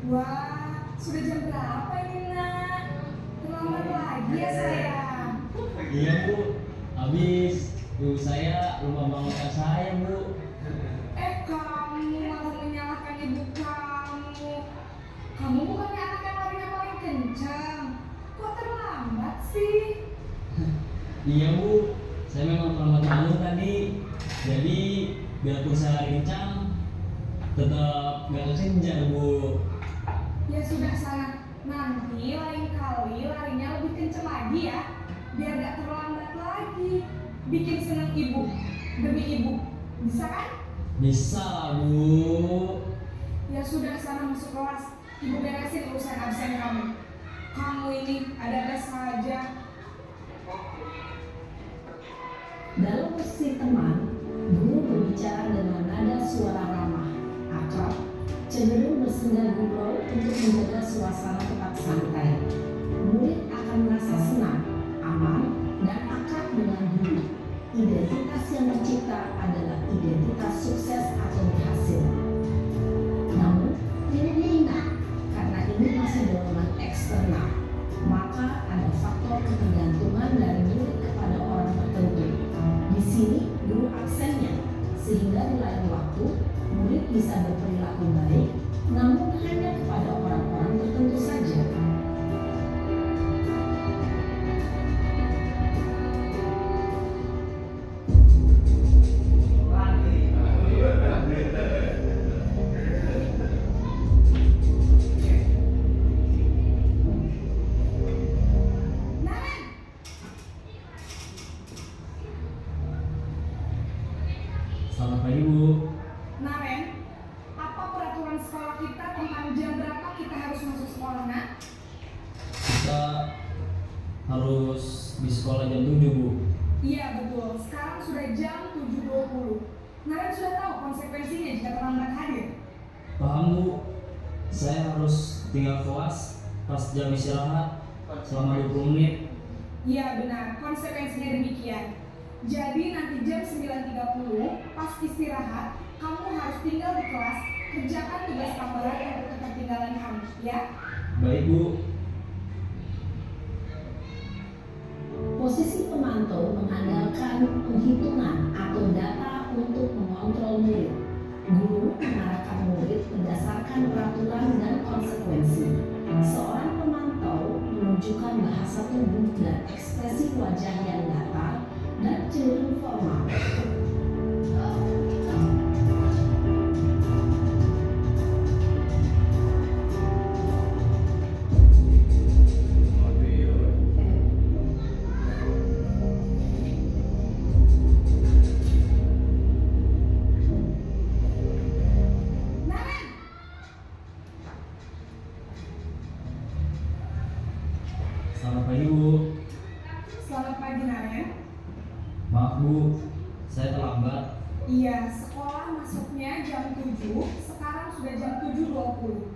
Wah, sudah jam berapa ini nak? Terlambat lagi ya sayang. Iya Bu, habis ibu saya lupa bangunkan saya Bu. Kamu malah menyalahkan ibu kamu. Kamu bukannya anak yang larinya paling kencang. Kok terlambat sih? Iya Bu, saya memang terlambat bangun tadi. Jadi biarpun saya lari kencang, tetap gak kesenjang Bu. Ya sudah sana. Nanti lain kali larinya lebih kencang lagi ya. Biar gak terlambat lagi. Bikin senang ibu. Demi ibu. Bisa kan? Bisa lah Bu. Ya sudah sana masuk kelas. Ibu beresin urusan absen kamu. Kamu ini ada-ada saja. Dalam posisi teman, guru berbicara dengan nada suara ramah, akrab, cenderung bersenda gurau untuk menjaga suasana tetap santai. Murid akan merasa senang, aman, dan akrab dengan guru. Identitas yang tercipta adalah identitas sukses atau berhasil. Namun, ini ingat, karena ini masih dorongan eksternal, maka ada faktor ketergantungan dari murid kepada orang tertentu. Di sini guru aksennya, sehingga di lain waktu murid bisa berperilaku baik, namun hanya kepada orang-orang tertentu saja. Naren, Selamat pagi Bu. Naren, apa peraturan sekolah kita tentang jam berapa kita harus masuk sekolah, nak? Kita harus di sekolah jam 7 Bu. Iya betul, sekarang sudah jam 7.20. Naren sudah tahu konsekuensinya jika terlambat hadir. Paham Bu, saya harus tinggal kelas pas jam istirahat selama 20 menit. Iya benar, konsekuensinya demikian. Jadi nanti jam 9.30 pas istirahat, kamu harus tinggal di kelas, kerjakan tugas tambahan untuk ketertinggalan kamu, ya? Baik Bu. Posisi pemantau mengandalkan penghitungan atau data untuk mengontrol murid. Guru mengarahkan murid berdasarkan peraturan dan konsekuensi. Seorang pemantau menunjukkan bahasa tubuh dan ekspresi wajah yang datar dan cenderung formal. Naren, Selamat pagi Bu. selamat pagi Naren. Maaf Bu, saya terlambat. Iya, sekolah masuknya jam 7, sekarang sudah jam 7.20.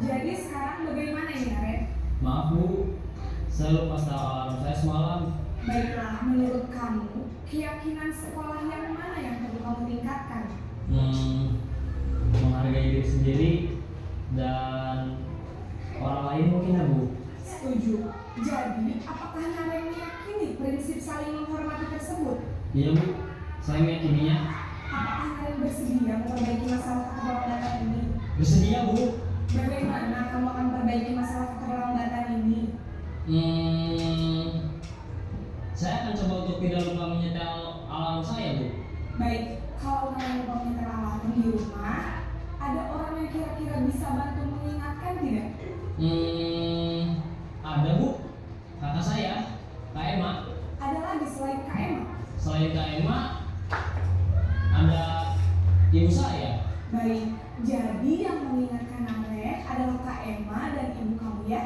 Jadi sekarang bagaimana ini Naren? Maaf Bu, saya lupa setel alarm saya semalam. Baiklah, menurut kamu, keyakinan sekolah yang mana yang perlu kamu tingkatkan? Menghargai diri sendiri dan orang lain mungkin ya Bu. Setuju. Jadi, apakah Naren meyakini prinsip saling menghormati tersebut? Iya Bu, saya meyakininya. Apakah Naren bersedia memperbaiki masalah keterlambatan ini? Bersedia Bu. Bagaimana kamu akan perbaiki masalah keterlambatan ini? Saya akan coba untuk tidak lupa menyetel alarm saya Bu. Baik, kalau Naren lupa menyetel alarm di rumah, ada orang yang kira-kira bisa bantu mengingatkan tidak? Ada Bu, kakak saya, Kak Emma. Ada lagi selain Kak Emma? Selain Kak Emma, ada ibu saya. Baik, jadi yang mengingatkan Naren adalah Kak Emma dan ibu kamu ya?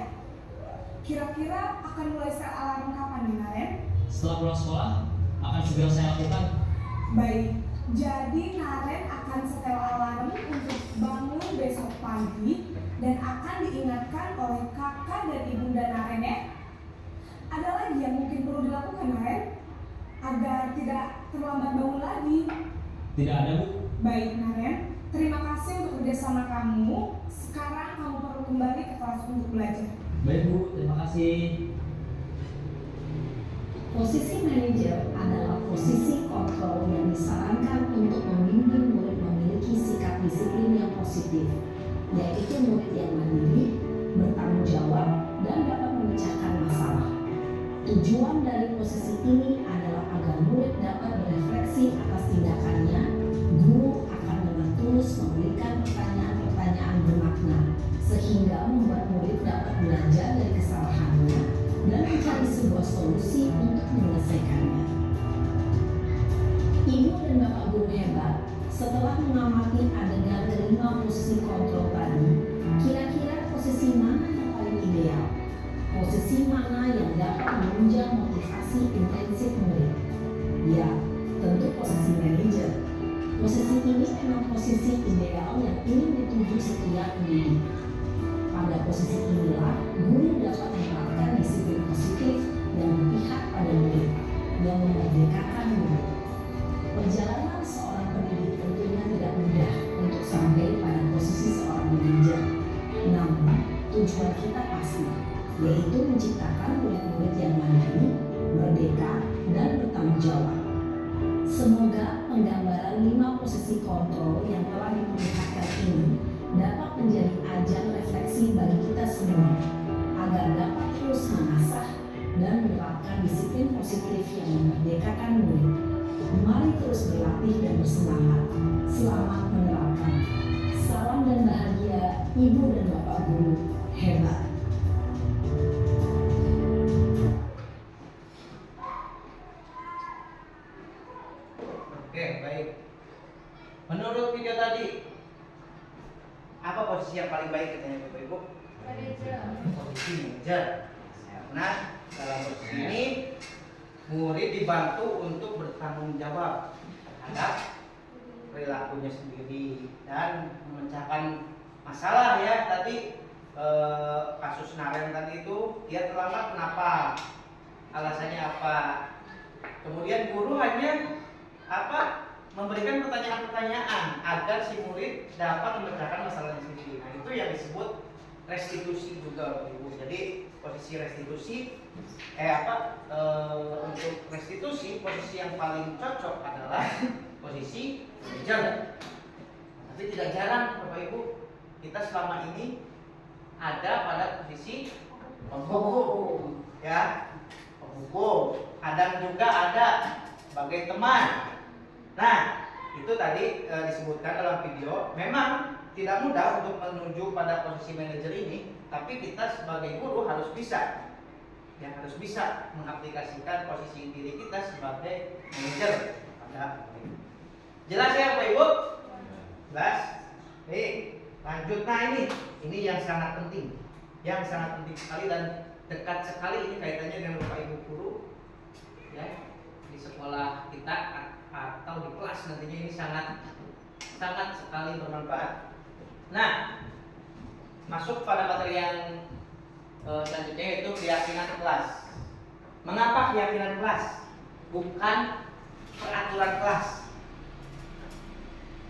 Kira-kira akan mulai setel alarm kapan nih Naren? Setelah pulang sekolah, akan segera saya lakukan. Baik, jadi Naren akan setel alarm untuk bangun besok pagi dan akan diingatkan oleh kakak dan ibunda Naren ya. Ada lagi yang mungkin perlu dilakukan Naren agar tidak terlambat bangun lagi. Tidak ada Bu. Baik Naren, terima kasih untuk kerjasama kamu. Sekarang kamu perlu kembali ke kelas untuk belajar. Baik Bu, terima kasih. Posisi manajer adalah posisi kontrol yang disarankan untuk membimbing murid memiliki sikap disiplin yang positif, yaitu murid yang mandiri, bertanggung jawab, dan dapat memecahkan masalah. Tujuan dari posisi ini adalah agar murid dapat berefleksi atas tindakannya. Guru akan dengan tulus memberikan pertanyaan-pertanyaan bermakna, sehingga membuat murid dapat belajar dari kesalahannya dan mencari sebuah solusi untuk menyelesaikannya. Ibu dan Bapak guru hebat, setelah mengamati adegan kelima posisi kontrol tadi, kira-kira posisi mana yang paling ideal? Posisi mana yang dapat menunjang motivasi intensif murid? Ya, tentu posisi manajer. Posisi ini memang posisi ideal yang ingin dituju setiap pendidik. Pada posisi inilah, guru dapat menerapkan disiplin positif yang berpihak pada murid, yang memerdekakan murid. Perjalanan seorang pendidik tentunya tidak mudah untuk sampai pada posisi seorang manajer. Namun, tujuan kita pasti, yaitu menciptakan murid-murid yang mandiri, merdeka, dan bertanggung jawab. Semoga penggambaran 5 posisi kontrol yang telah diperlihatkan ini dapat menjadi ajang refleksi bagi kita semua, agar dapat terus mengasah dan menerapkan disiplin positif yang memerdekakan murid. Mari terus berlatih dan bersemangat. Selamat menerapkan. Salam dan bahagia Ibu dan Bapak guru hebat. Oke, baik. Menurut video tadi, apa posisi yang paling baik katanya Bapak Ibu? Posisi manajer. Karena dalam posisi ini murid dibantu untuk bertanggung jawab terhadap perilakunya sendiri dan memecahkan masalah ya. Tadi kasus Naren tadi itu dia terlambat kenapa? Alasannya apa? Kemudian guru hanya memberikan pertanyaan-pertanyaan agar si murid dapat memecahkan masalahnya sendiri. Nah, itu yang disebut restitusi juga, Ibu. Jadi posisi restitusi untuk restitusi posisi yang paling cocok adalah posisi manajer. Tapi tidak jarang Bapak Ibu kita selama ini ada pada posisi penghukum, ya, penghukum. Kadang juga ada sebagai teman. Nah, itu tadi disebutkan dalam video. Memang tidak mudah untuk menuju pada posisi manajer ini, tapi kita sebagai guru harus bisa, ya, harus bisa mengaplikasikan posisi diri kita sebagai manajer pada murid. Jelas ya Bapak Ibu? Jelas? Lanjut. Nah, ini yang sangat penting, sekali dan dekat sekali ini kaitannya dengan Bapak Ibu guru, ya, di sekolah kita atau di kelas nantinya. Ini sangat sekali bermanfaat. Nah, masuk pada materi yang selanjutnya, yaitu keyakinan kelas. Mengapa keyakinan kelas, bukan peraturan kelas?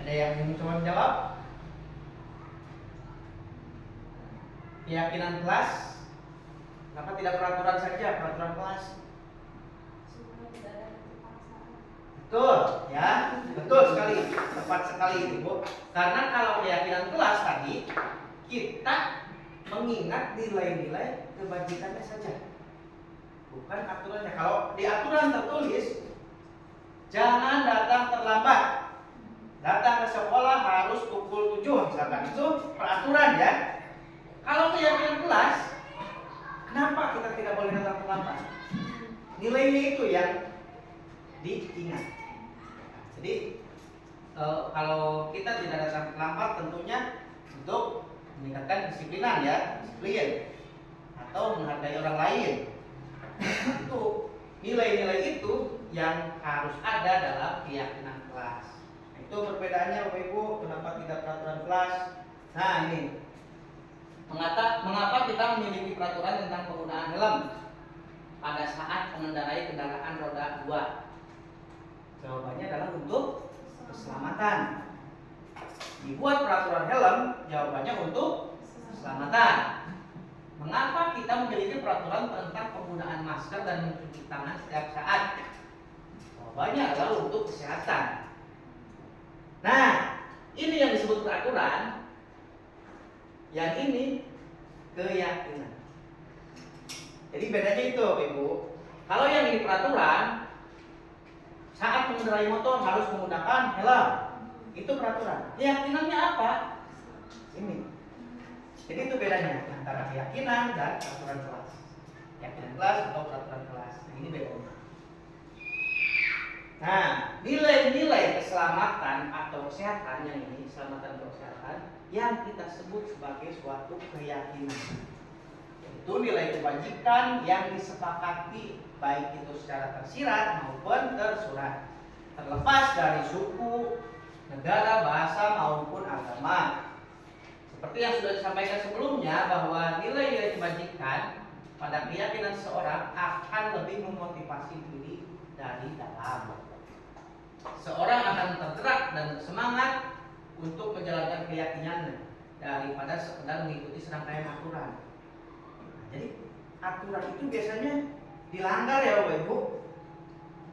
Ada yang ingin coba menjawab? Keyakinan kelas, kenapa tidak peraturan saja, peraturan kelas? Betul, ya, betul sekali, tepat sekali Ibu. Karena kalau keyakinan kelas tadi, kita mengingat nilai-nilai kebajikannya saja, bukan aturannya. Kalau di aturan tertulis, jangan datang terlambat, datang ke sekolah harus pukul 7 misalkan, itu peraturan ya. Kalau keyakinan kelas, kenapa kita tidak boleh datang terlambat? Nilainya itu yang diingat. Jadi kalau kita tidak datang terlambat, tentunya untuk meningkatkan disiplinan, ya, disiplin atau menghargai orang lain. Itu nilai-nilai itu yang harus ada dalam keyakinan kelas. Itu perbedaannya Bapak Ibu, kenapa tidak peraturan kelas. Nah, ini mengapa kita memiliki peraturan tentang penggunaan helm pada saat mengendarai kendaraan roda 2? Jawabannya adalah untuk keselamatan. Dibuat peraturan helm, jawabannya untuk keselamatan. keselamatan. Mengapa kita memiliki peraturan tentang penggunaan masker dan mencuci tangan setiap saat? Jawabannya adalah untuk kesehatan. Nah, ini yang disebut peraturan. Yang ini keyakinan. Jadi bedanya itu, Ibu. Kalau yang ini peraturan, saat mengendarai motor harus menggunakan helm. Itu peraturan. Keyakinannya apa? Ini. Jadi itu bedanya antara keyakinan dan peraturan kelas. Keyakinan kelas atau peraturan kelas. Nah, ini bedanya. Nah, nilai-nilai keselamatan atau kesehatan yang ini, keselamatan atau kesehatan, yang kita sebut sebagai suatu keyakinan. Itu nilai kebajikan yang disepakati baik itu secara tersirat maupun tersurat, terlepas dari suku, negara, bahasa maupun agama. Seperti yang sudah disampaikan sebelumnya bahwa nilai-nilai kebajikan pada keyakinan seorang akan lebih memotivasi diri dari dalam. Seorang akan tergerak dan bersemangat untuk menjalankan keyakinannya daripada sekedar mengikuti serangkaian aturan. Jadi aturan itu biasanya dilanggar ya Bapak Ibu.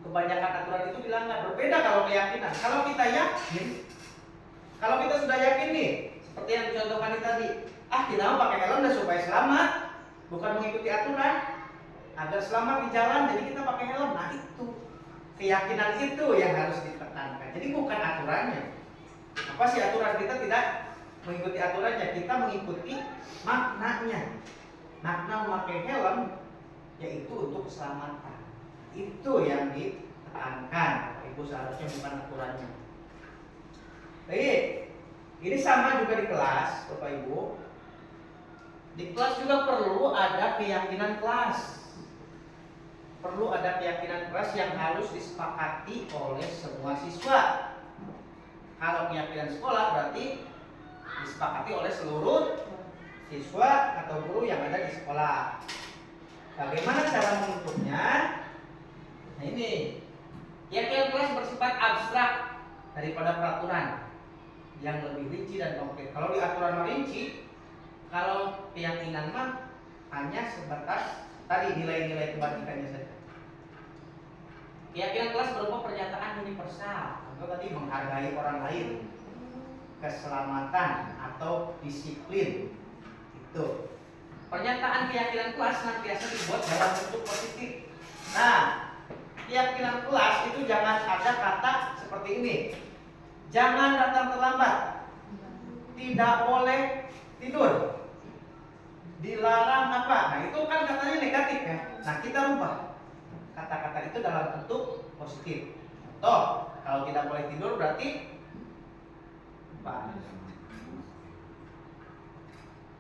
Kebanyakan aturan itu dilanggar. Berbeda kalau keyakinan. Kalau kita yakin, kalau kita sudah yakin nih, seperti yang dicontohkan tadi, kita mau pakai helm dah supaya selamat, bukan mengikuti aturan, agar selamat di jalan. Jadi kita pakai helm. Nah itu keyakinan itu yang harus ditekankan. Jadi bukan aturannya. Apa sih aturan? Kita tidak mengikuti aturannya, kita mengikuti maknanya. Makna memakai helm yaitu untuk keselamatan. Itu yang ditekankan. Ibu seharusnya bukan aturannya. Jadi ini sama juga di kelas, Bapak Ibu. Di kelas juga perlu ada keyakinan kelas. Perlu ada keyakinan kelas yang harus disepakati oleh semua siswa. Kalau keyakinan sekolah berarti disepakati oleh seluruh siswa atau guru yang ada di sekolah. Bagaimana cara mengukurnya? Nah ini, keyakinan kelas bersifat abstrak daripada peraturan yang lebih rinci dan konkret. Kalau di aturan rinci, kalau keyakinan mah hanya sebatas tadi nilai-nilai kebajikannya saja. Keyakinan kelas berupa pernyataan universal, atau tadi menghargai orang lain, keselamatan atau disiplin. Itu. Pernyataan keyakinan kelas senantiasa dibuat dalam bentuk positif. Nah, keyakinan kelas itu jangan ada kata seperti ini. Jangan datang terlambat. Tidak boleh tidur. Dilarang apa? Nah, itu kan katanya negatif ya. Nah, kita rubah kata-kata itu dalam bentuk positif. Contoh, kalau tidak boleh tidur berarti apa?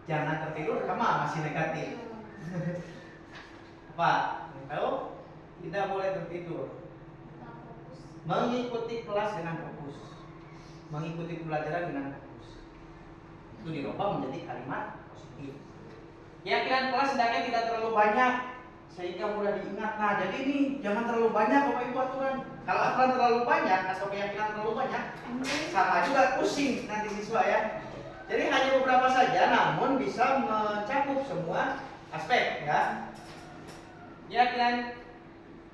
Jangan tertidur sama masih negatif. Apa? Tahu? Tidak boleh tertidur. Mengikuti kelas dengan fokus. Mengikuti pembelajaran dengan fokus. Itu dirubah menjadi kalimat positif. Keyakinan kelas hendaknya tidak terlalu banyak sehingga mudah diingat. Nah, jadi ini jangan terlalu banyak Bapak Ibu aturan. Kalau aturan terlalu banyak atau keyakinan terlalu banyak, sama juga pusing nanti siswa ya. Jadi hanya beberapa saja, namun bisa mencakup semua aspek ya. Keyakinan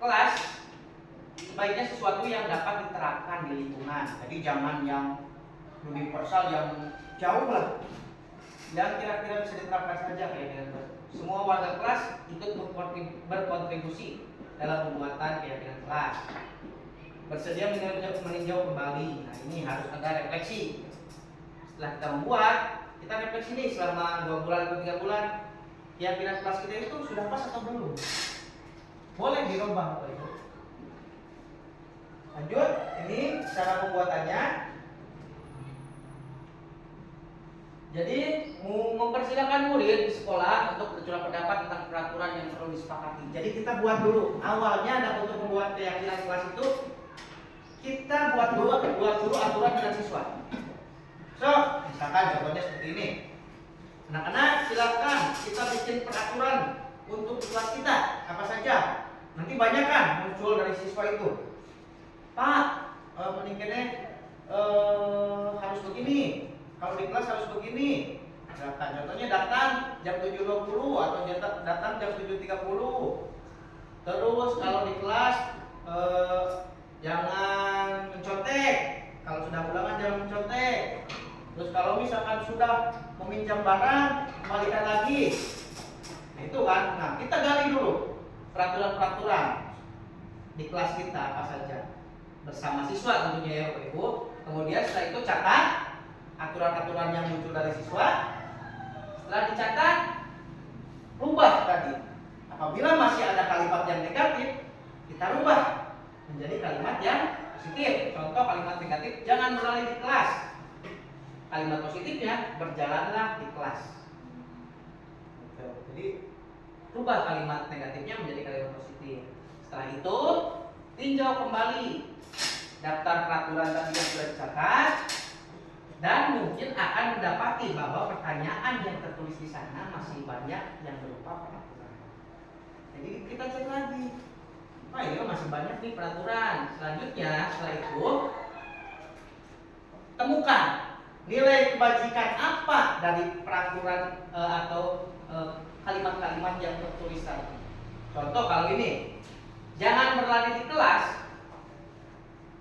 kelas sebaiknya sesuatu yang dapat diterapkan di lingkungan. Jadi jangan yang universal yang jauh lah, yang kira-kira bisa diterapkan saja keyakinan kelas. Semua warga kelas ikut berkontribusi dalam pembuatan keyakinan kelas. Bersedia meninjau kembali. Nah ini harus ada refleksi. Setelah kita membuat, kita refleksi nih selama 2 bulan atau 3 bulan, keyakinan kelas kita itu sudah pas atau belum? Boleh dirubah atau itu. Lanjut, ini cara pembuatannya. Jadi mempersilakan murid di sekolah untuk bercurah pendapat tentang peraturan yang perlu disepakati. Jadi kita buat dulu. Awalnya ada untuk membuat keyakinan kelas itu, kita buat dulu aturan dengan siswa. So, misalkan contohnya seperti ini. Anak-anak silakan kita bikin peraturan untuk kelas kita apa saja. Nanti banyak kan muncul dari siswa itu. Pak, menikahnya harus begini. Kalau di kelas harus begini. Datang. Contohnya datang jam 7.20 atau datang jam 7.30. Terus kalau di kelas jangan mencontek. Kalau sudah ulangan jangan mencontek. Terus kalau misalkan sudah meminjam barang, kembalikan lagi. Nah itu kan. Nah kita gali dulu peraturan-peraturan di kelas kita apa saja bersama siswa tentunya ya Bapak Ibu. Kemudian setelah itu catat aturan-aturan yang muncul dari siswa. Setelah dicatat, rubah tadi. Apabila masih ada kalimat yang negatif, kita rubah menjadi kalimat yang positif. Contoh kalimat negatif, jangan berlari di kelas. Kalimat positifnya, berjalanlah di kelas. Jadi rubah kalimat negatifnya menjadi kalimat positif. Setelah itu tinjau kembali daftar peraturan tadi yang sudah dicatat, dan mungkin akan mendapati bahwa pertanyaan yang tertulis di sana masih banyak yang berupa peraturan. Jadi kita cek lagi, wah ini masih banyak nih peraturan. Selanjutnya setelah itu temukan nilai kebajikan apa dari peraturan atau kalimat-kalimat yang tertulis tadi. Contoh kalau ini, jangan berlari di kelas,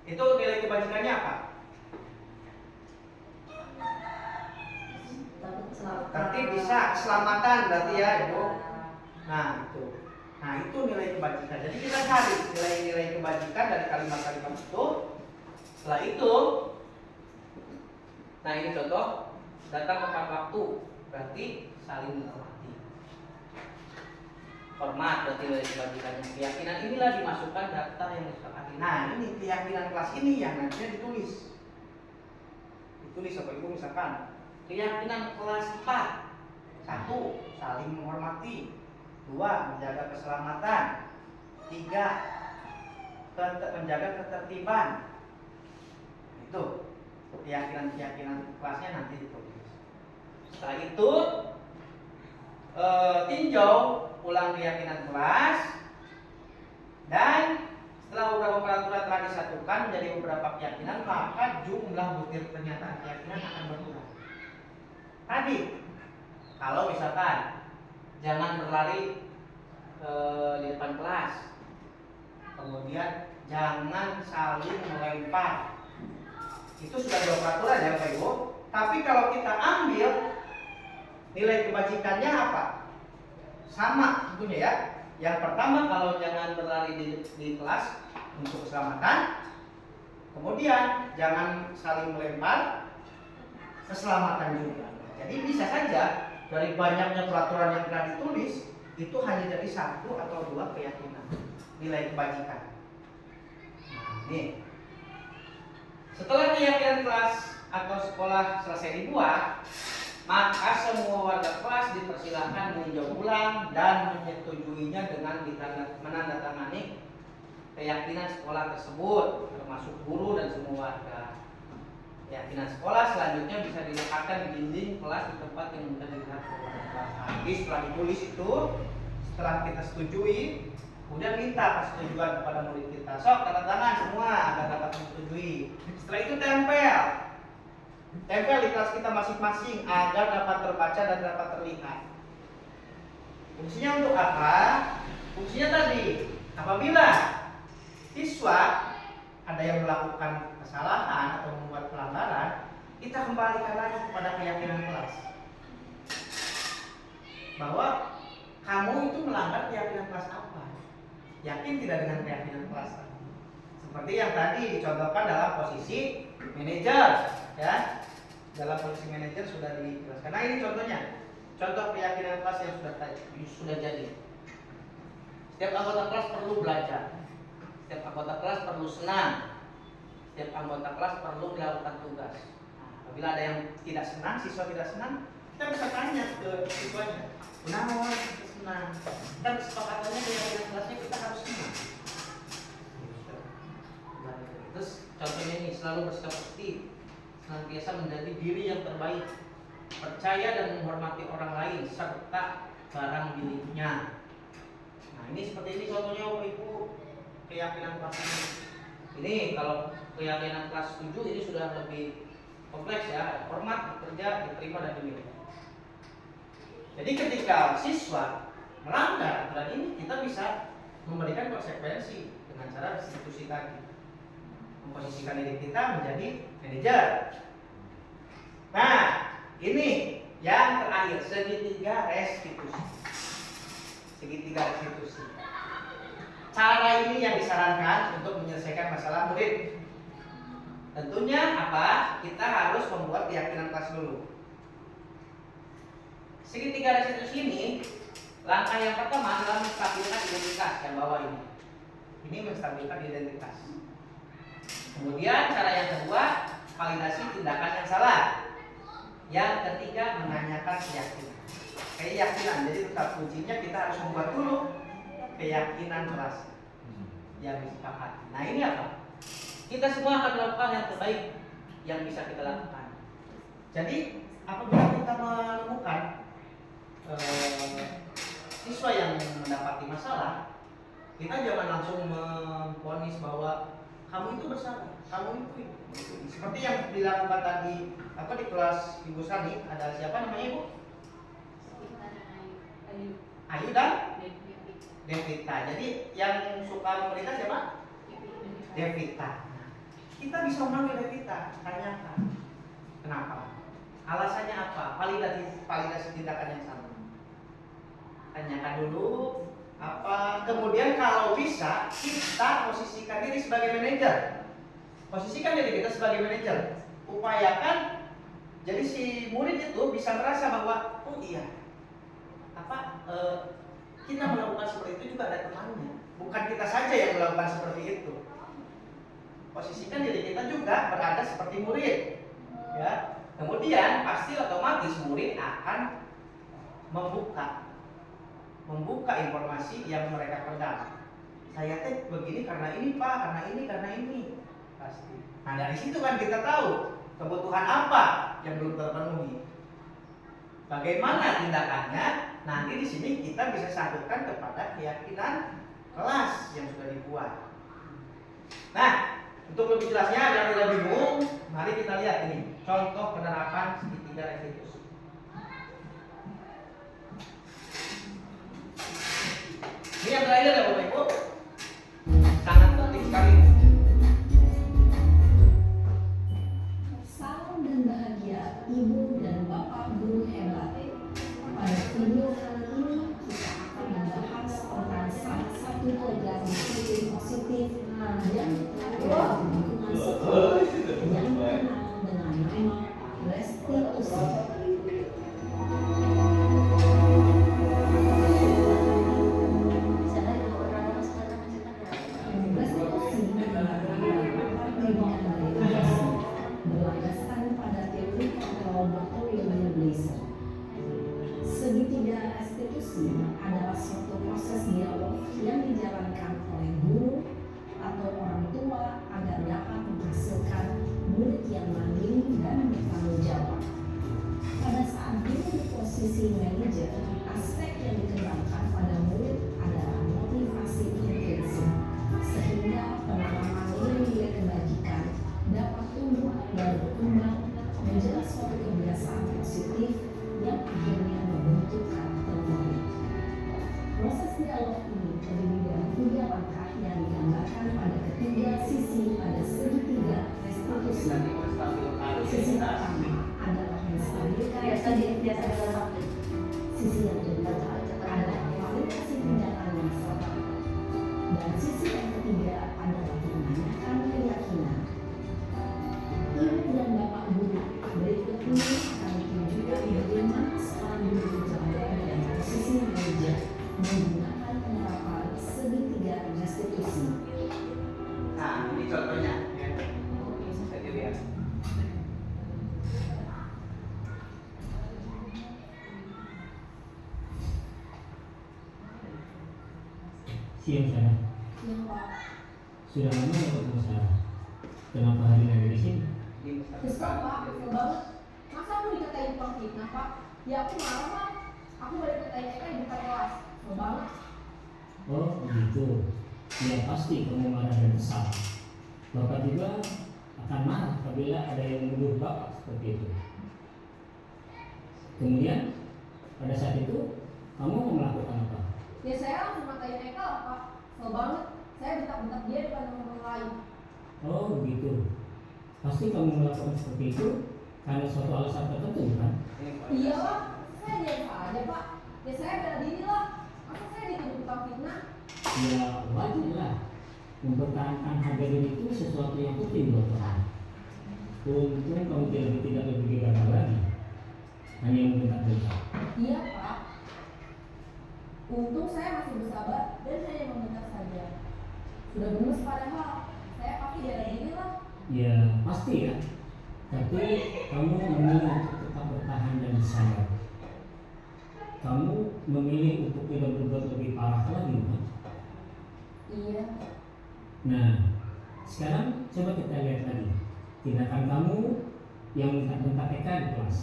itu nilai kebajikannya apa? Tertib bisa, keselamatan berarti ya Ibu. Nah itu nilai kebajikan. Jadi kita cari nilai-nilai kebajikan dari kalimat-kalimat itu. Setelah itu, nah ini contoh, datang tepat waktu berarti saling menghormati. Hormat berarti nilai kebajikannya. Keyakinan inilah dimasukkan daftar yang disepakati. Nah ini keyakinan kelas ini yang nantinya ditulis. Ditulis Bapak Ibu misalkan keyakinan kelas 4. 1. Saling menghormati. 2. Menjaga keselamatan. 3. Menjaga ketertiban. Itu keyakinan-keyakinan kelasnya nanti ditulis. Setelah itu tinjau ulang keyakinan kelas, dan setelah beberapa peraturan telah disatukan menjadi beberapa keyakinan, maka jumlah butir pernyataan keyakinan akan berkurang. Tadi kalau misalkan jangan berlari di depan kelas, kemudian jangan saling melempar, itu sudah dua peraturan ya Bapak Ibu. Tapi kalau kita ambil nilai kebajikannya apa? Sama tentunya ya. Yang pertama kalau jangan berlari di kelas untuk keselamatan. Kemudian jangan saling melempar, keselamatan juga. Jadi bisa saja dari banyaknya peraturan yang telah ditulis itu hanya jadi 1 atau 2 keyakinan nilai kebajikan. Nah, ini. Setelah keyakinan kelas atau sekolah selesai dibuat, maka semua warga kelas dipersilakan meninjau ulang dan menyetujuinya dengan menandatangani keyakinan sekolah tersebut, termasuk guru dan semua warga. Keyakinan sekolah selanjutnya bisa dilekatkan di dinding kelas di tempat yang mudah dilihat oleh warga kelas. Jadi setelah ditulis itu, setelah kita setujui, kemudian minta persetujuan kepada murid kita. Sok tanda tangan semua agar dapat menyetujui. Setelah itu tempel di kelas kita masing-masing agar dapat terbaca dan dapat terlihat. Fungsinya untuk apa? Fungsinya tadi, apabila siswa ada yang melakukan kesalahan atau membuat pelanggaran, kita kembalikan lagi kepada keyakinan kelas bahwa kamu itu melanggar keyakinan kelas apa. Yakin tidak dengan keyakinan kelas tadi? Seperti yang tadi dicontohkan dalam posisi manajer, ya. Dalam posisi manajer sudah dijelaskan. Nah ini contohnya, contoh keyakinan kelas yang sudah jadi. Setiap anggota kelas perlu belajar. Setiap anggota kelas perlu senang. Setiap anggota kelas perlu melakukan tugas. Nah, apabila ada yang tidak senang, siswa tidak senang, kita bisa tanya ke siswanya. Kenapa kita senang? Dan kesepakatannya keyakinan kelasnya kita harus senang. Terus contohnya ini selalu bersikap positif, senantiasa menjadi diri yang terbaik, percaya dan menghormati orang lain serta barang miliknya. Nah ini seperti ini contohnya Bapak Ibu keyakinan kelas ini. Ini kalau keyakinan kelas 7 ini sudah lebih kompleks ya, hormat, bekerja, diterima dan dimiliki. Jadi ketika siswa melanggar aturan ini, kita bisa memberikan konsekuensi dengan cara restitusi tadi, memposisikan diri kita menjadi manajer. Nah, ini yang terakhir, segitiga restitusi. Segitiga restitusi. Cara ini yang disarankan untuk menyelesaikan masalah murid. Tentunya apa? Kita harus membuat keyakinan kelas dulu. Segitiga restitusi ini, langkah yang pertama adalah menstabilkan identitas yang bawah ini. Ini menstabilkan identitas. Kemudian cara yang kedua, validasi tindakan yang salah. Yang ketiga, menanyakan keyakinan. Keyakinan, jadi tetap kuncinya kita harus membuat dulu keyakinan kelas yang disepakati. Nah ini apa? Kita semua akan melakukan yang terbaik yang bisa kita lakukan. Jadi apabila kita menemukan siswa yang mendapati masalah, kita jangan langsung memvonis bahwa kamu itu bersalah, kamu itu. Seperti yang dilakukan tadi di kelas Ibu Sani, ada siapa namanya Ibu? Ayu dan Devita. Jadi yang suka memerintah siapa? Devita. Nah, kita bisa memanggil Devita, tanyakan kenapa, alasannya apa, validasi tindakan yang sama. Tanyakan dulu apa, kemudian kalau bisa kita posisikan diri sebagai manajer. Posisikan diri kita sebagai manajer. Upayakan jadi si murid itu bisa merasa bahwa oh iya, kita melakukan seperti itu juga ada temannya. Bukan kita saja yang melakukan seperti itu. Posisikan diri kita juga berada seperti murid. Ya. Kemudian pasti otomatis murid akan membuka informasi yang mereka pendam. Saya teh begini karena ini Pak, karena ini. Pasti. Nah dari situ kan kita tahu kebutuhan apa yang belum terpenuhi. Bagaimana tindakannya? Nanti di sini kita bisa sangkutkan kepada keyakinan kelas yang sudah dibuat. Nah, untuk lebih jelasnya agar tidak bingung, mari kita lihat ini contoh penerapan segitiga restitusi. Ini yang terakhir ya Bapak Ibu, sangat penting sekali. Salam dan bahagia Ibu dan Bapak guru hebat. Pada video kali ini kita akan membahas tentang salah satu program studi positif yang dilakukan di lingkungan sekolah yang dikenal dengan nama restitusi. Restitusi adalah penerapan pendidikan restitusi berlandaskan pada teori atau laboratorium Blaser. Segitiga restitusi adalah suatu proses dialog yang dijalankan oleh guru atau orang tua agar dapat menghasilkan murid yang mandiri dan bertanggung jawab. Pada saat guru di posisi manajer, aspek yang dikembangkan pada murid adalah motivasi intrinsi, sehingga penanaman nilai-nilai kebajikan dapat tumbuh dan berkembang menjadi suatu kebiasaan positif yang akhirnya membentuk karakter murid. Proses dialog ini terdiri dari 3 langkah yang digambarkan pada ketiga sisi pada segitiga restitusi. Sisi pertama adalah menstabilkan identitas. Sisi yang kedua adalah validasi tindakan yang salah. Dan sisi yang ketiga adalah menanyakan keyakinan. Ibu dan Bapak guru, berikut ini akan ditunjukkan bagaimana seorang guru berada dalam posisi manajer menggunakan penerapan segitiga restitusi. Nah ini contohnya ya. Bisa dilihat. Siang saya. Yang Pak, Sudah lama nggak ketemu saya? Kenapa hari ini ada di sini? Kesel Pak, kesel banget. Masa aku dikatain tukang fitnah Pak? Ya aku marah Pak. Aku balik katain TK di depan kelas. Kesel banget. Oh begitu. Ya pasti kamu marah dan kesal. Bapak juga akan marah apabila ada yang menuduh Bapak seperti itu. Kemudian pada saat itu kamu mau melakukan apa? Ya saya langsung matain Eka lah Pak. Kesel banget. Saya bentak-bentak dia depan teman-teman lain. Oh begitu. Pasti kamu melakukan seperti itu karena suatu alasan tertentu kan? Iya lah, saya diam aja Pak. Ya saya bela diri lah. Masa saya dituduh tukang fitnah? Ya wajar lah. Mempertahankan harga diri itu sesuatu yang penting buat kamu. Untung kamu tidak lebih gegabah lagi. Hanya membentak-bentak. Iya Pak. Untung saya masih bersabar dan hanya membentak saja. Sudah gemes padahal. Saya pasti bela diri lah. Ya pasti ya. Tapi kamu memilih untuk tetap bertahan dan bersabar. Kamu memilih untuk tidak berbuat lebih parah lagi kan? Iya. Nah, sekarang coba kita lihat lagi tindakan kamu yang bentak-bentak Eka di kelas.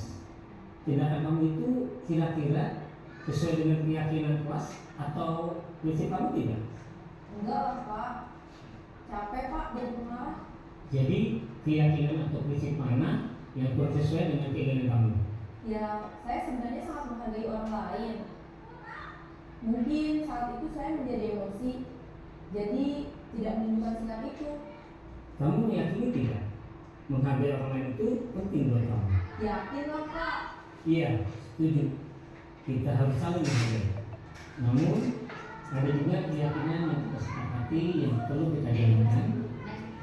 Tindakan kamu itu kira-kira sesuai dengan keyakinan kelas atau prinsip kamu tidak? Enggak lah Pak. Capek Pak jadi pemarah. Jadi keyakinan atau prinsip mana yang kurang sesuai dengan keinginan kamu? Ya, saya sebenarnya sangat menghargai orang lain. Mungkin saat itu saya menjadi emosi, jadi tidak menunjukkan sikap itu. Kamu meyakini tidak? Menghargai orang lain itu penting buat kamu. Yakin lah Pak. Iya, setuju. Kita harus saling menghargai. Namun ada juga keyakinan yang kita sepakati yang perlu kita jalankan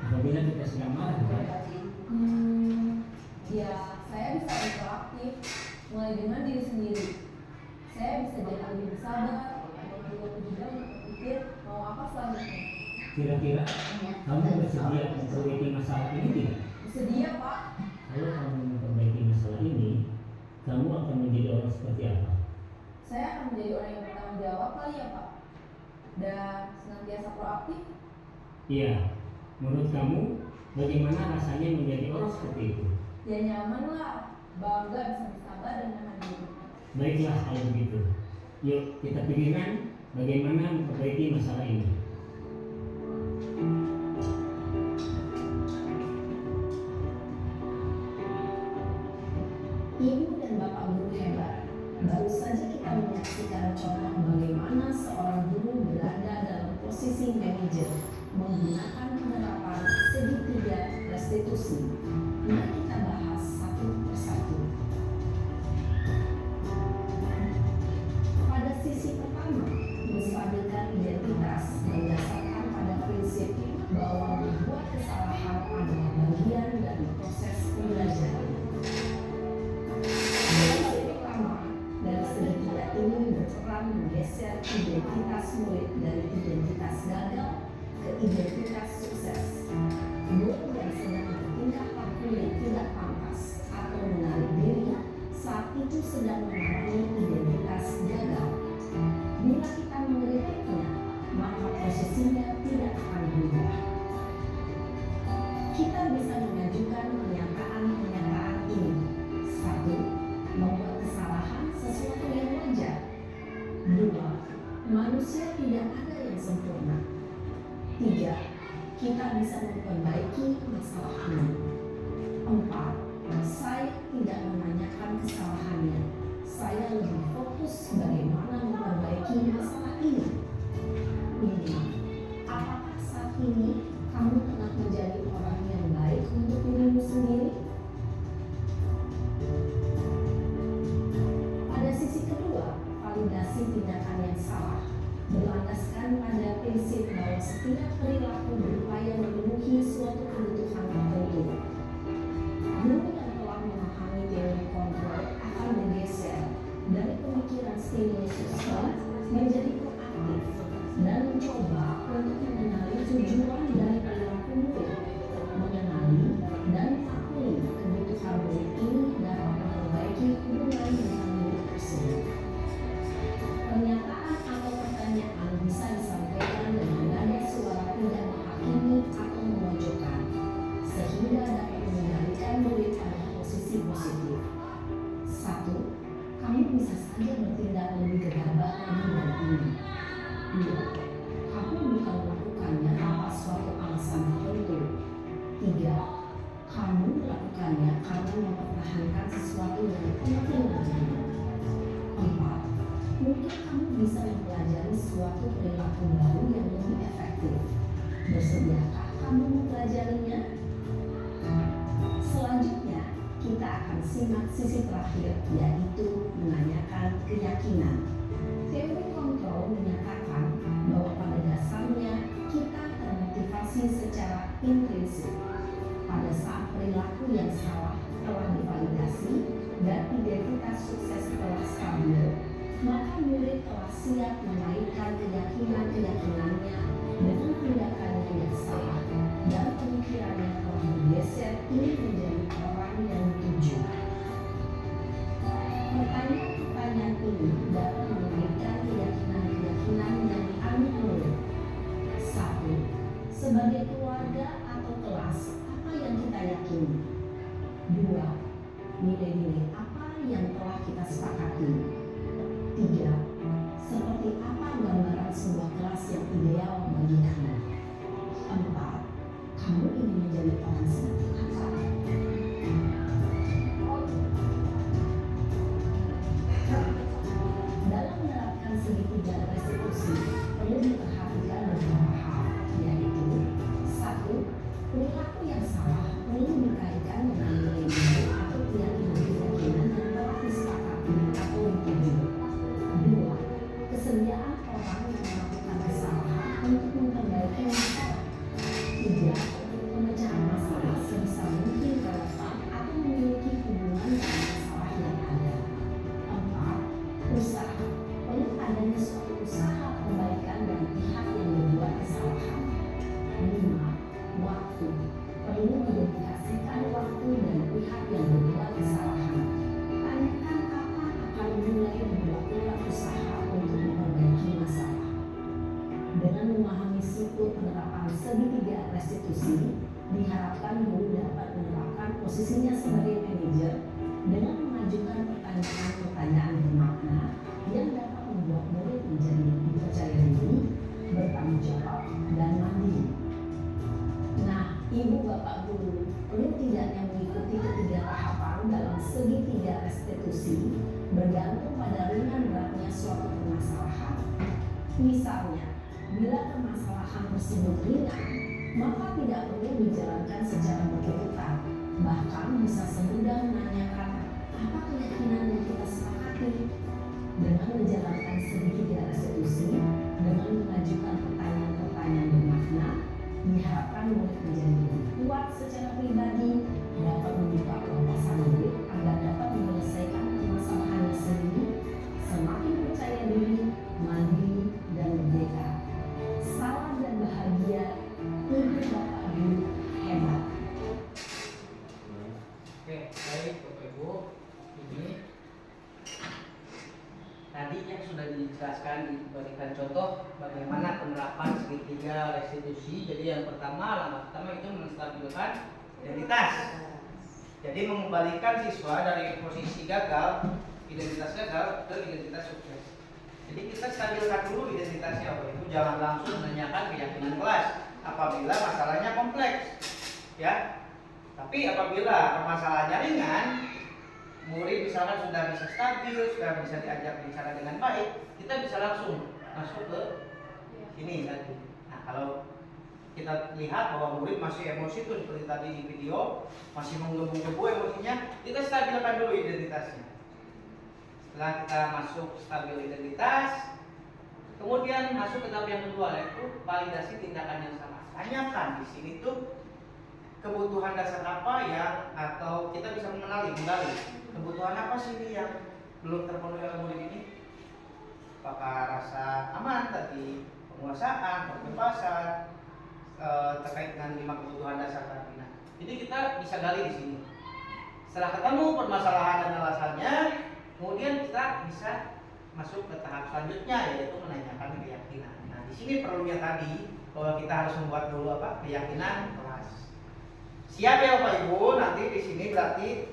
apabila kita sedang marah kan? Ya, saya bisa interaktif mulai dengan diri sendiri. Saya bisa jadi lebih bersabar dan juga berpikir mau apa selanjutnya. Kira-kira kamu bersedia memperbaiki masalah ini tidak? Bersedia Pak. Kalau kamu memperbaiki masalah ini, kamu akan menjadi orang seperti apa? Saya akan menjadi orang yang bertanggung jawab kali ya Pak. Dan senantiasa proaktif. Iya, menurut kamu bagaimana rasanya menjadi orang seperti itu? Ya nyaman lah, bangga bisa bersabar dan menahan diri. Baiklah kalau begitu. Yuk kita pikirkan bagaimana memperbaiki masalah ini. Ibu dan Bapak guru hebat. Baru saja kita menyaksikan contoh bagaimana seorang guru berada dalam posisi manajer menggunakan penerapan segitiga restitusi. Mari kita bahas satu persatu. Pada sisi pertama, menstabilkan identitas berdasarkan pada prinsip bahwa membuat kesalahan adalah bagian dari proses pembelajaran. Prinsip pertama dari segitiga ini berperan menggeser identitas murid dari identitas gagal ke identitas sukses. Murid yang sedang bertingkah laku yang tidak pantas atau menarik diri saat itu sedang mengalami identitas gagal. Bila kita mengkritiknya, maka posisinya tidak akan berubah. Kita bisa mengajukan pernyataan-pernyataan ini. 1. Membuat kesalahan sesuatu yang wajar. 2. Manusia tidak ada yang sempurna. 3. Kita bisa memperbaiki masalah ini. 4. Saya tidak menanyakan kesalahannya. Saya lebih fokus bagaimana memperbaiki masalah ini. 5. Apakah saat ini kamu tengah menjadi orang yang baik untuk dirimu sendiri? Pada sisi kedua, validasi tindakan yang salah berlandaskan pada prinsip bahwa setiap perilaku berupaya memenuhi suatu kebutuhan tertentu. Guru yang telah memahami teori kontrol akan bergeser dari pemikiran stimulus sistem menjadi proaktif dan mencoba untuk mengenali tujuan dari perilaku murid, mengenali dan mengakui kebutuhan murid ini dapat memperbaiki hubungan dengan murid tersebut. Pernyataan atau pertanyaan bisa disampaikan dengan nada suara tidak menghakimi atau memojokkan, sehingga dapat mengendalikan murid pada posisi positif. 1. Kamu bisa saja bertindak lebih gegabah lagi dari ini. 2. Kamu bisa melakukannya tanpa suatu alasan tertentu. mungkin kamu bisa mempelajari suatu perilaku baru yang lebih efektif. Bersediakah kamu mempelajarinya? Selanjutnya, kita akan simak sisi terakhir, yaitu menanyakan keyakinan. Teori kontrol menyatakan bahwa pada dasarnya kita termotivasi secara intrinsik. Pada saat perilaku yang salah telah divalidasi dan identitas sukses telah stabil, maka murid telah siap mengaitkan keyakinan-keyakinannya dengan tindakannya yang salah dan pemikirannya telah bergeser ingin menjadi orang yang dituju. Pertanyaan-pertanyaan ini dapat mengaitkan keyakinan-keyakinan yang dianut murid. 1. Sebagai keluarga atau kelas, apa yang kita yakini? 2. Nilai-nilai apa yang telah kita sepakati? 3. Seperti apa gambaran sebuah kelas yang ideal bagi kamu? 4. Kamu ingin menjadi orang seperti apa? Dalam menerapkan segitiga restitusi, perlu diperhatikan beberapa hal, yaitu 1. Perilaku yang salah perlu dikaitkan dengan nilai-nilai atau keyakinan-keyakinan yang telah disepakati atau dituju. 2. Kesediaan orang yang melakukan kesalahan untuk memperbaiki masalah. 3. Pemecahan masalah sebisa mungkin relevan atau memiliki hubungan dengan masalah yang ada. 4. Usaha. Perlu adanya suatu usaha perbaikan dari pihak yang membuat kesalahan. 5. Waktu. Perlu mengidentifikasikan waktu dan pihak yang membuat kesalahan. Tanyakan kapan akan mulai dilakukan usaha untuk memperbaiki masalah. Dengan memahami struktur penerapan segitiga restitusi, diharapkan guru dapat menerapkan posisinya sebagai manajer dengan mengajukan pertanyaan-pertanyaan bermakna yang dapat membuat murid menjadi lebih percaya diri, bertanggung jawab, dan mandiri. Nah, Ibu Bapak Guru, perlu tidaknya mengikuti ketiga tahapan dalam segitiga restitusi bergantung pada ringan beratnya suatu permasalahan. Misalnya, bila permasalahan tersebut ringan, maka tidak perlu dijalankan secara berurutan. Bahkan bisa semudah menanyakan apa keyakinan yang kita sepakati. Dengan menjalankan segitiga restitusi, dengan mengajukan pertanyaan-pertanyaan bermakna, diharapkan murid menjadi lebih kuat secara pribadi, dapat membuka wawasan murid agar dapat menyelesaikan permasalahannya sendiri, semakin percaya diri, mandiri, dan merdeka. Salam dan bahagia, Ibu Bapak Guru hebat. Oke, baik Bapak Ibu. Ini tadi yang sudah dijelaskan, diberikan contoh bagaimana penerapan segitiga restitusi. Jadi yang langkah pertama itu menstabilkan identitas. Jadi mengembalikan siswa dari posisi gagal, identitas gagal ke identitas sukses. Jadi kita stabilkan dulu identitasnya Bapak Ibu. Jangan langsung menanyakan keyakinan kelas apabila masalahnya kompleks, ya. Tapi apabila permasalahannya ringan, murid misalkan sudah bisa stabil, sudah bisa diajak bicara dengan baik, kita bisa langsung masuk ke sini tadi. Nah, kalau kita lihat bahwa murid masih emosi tuh seperti tadi di video, masih menggebu-gebu emosinya, kita stabilkan dulu identitasnya. Setelah kita masuk stabil identitas, kemudian masuk ke tahap yang kedua, yaitu validasi tindakan yang salah. Tanyakan di sini tuh kebutuhan dasar apa yang, atau kita bisa menggali kebutuhan apa sih ini yang belum terpenuhi oleh murid ini. Apakah rasa aman tadi, penguasaan, kebebasan, terkait dengan 5 kebutuhan dasar tadi. Nah, jadi kita bisa gali di sini. Setelah ketemu permasalahan dan alasannya, kemudian kita bisa masuk ke tahap selanjutnya, yaitu menanyakan keyakinan. Nah, di sini perlunya tadi bahwa kita harus membuat dulu keyakinan kelas. Siap ya Bapak Ibu? Nanti di sini berarti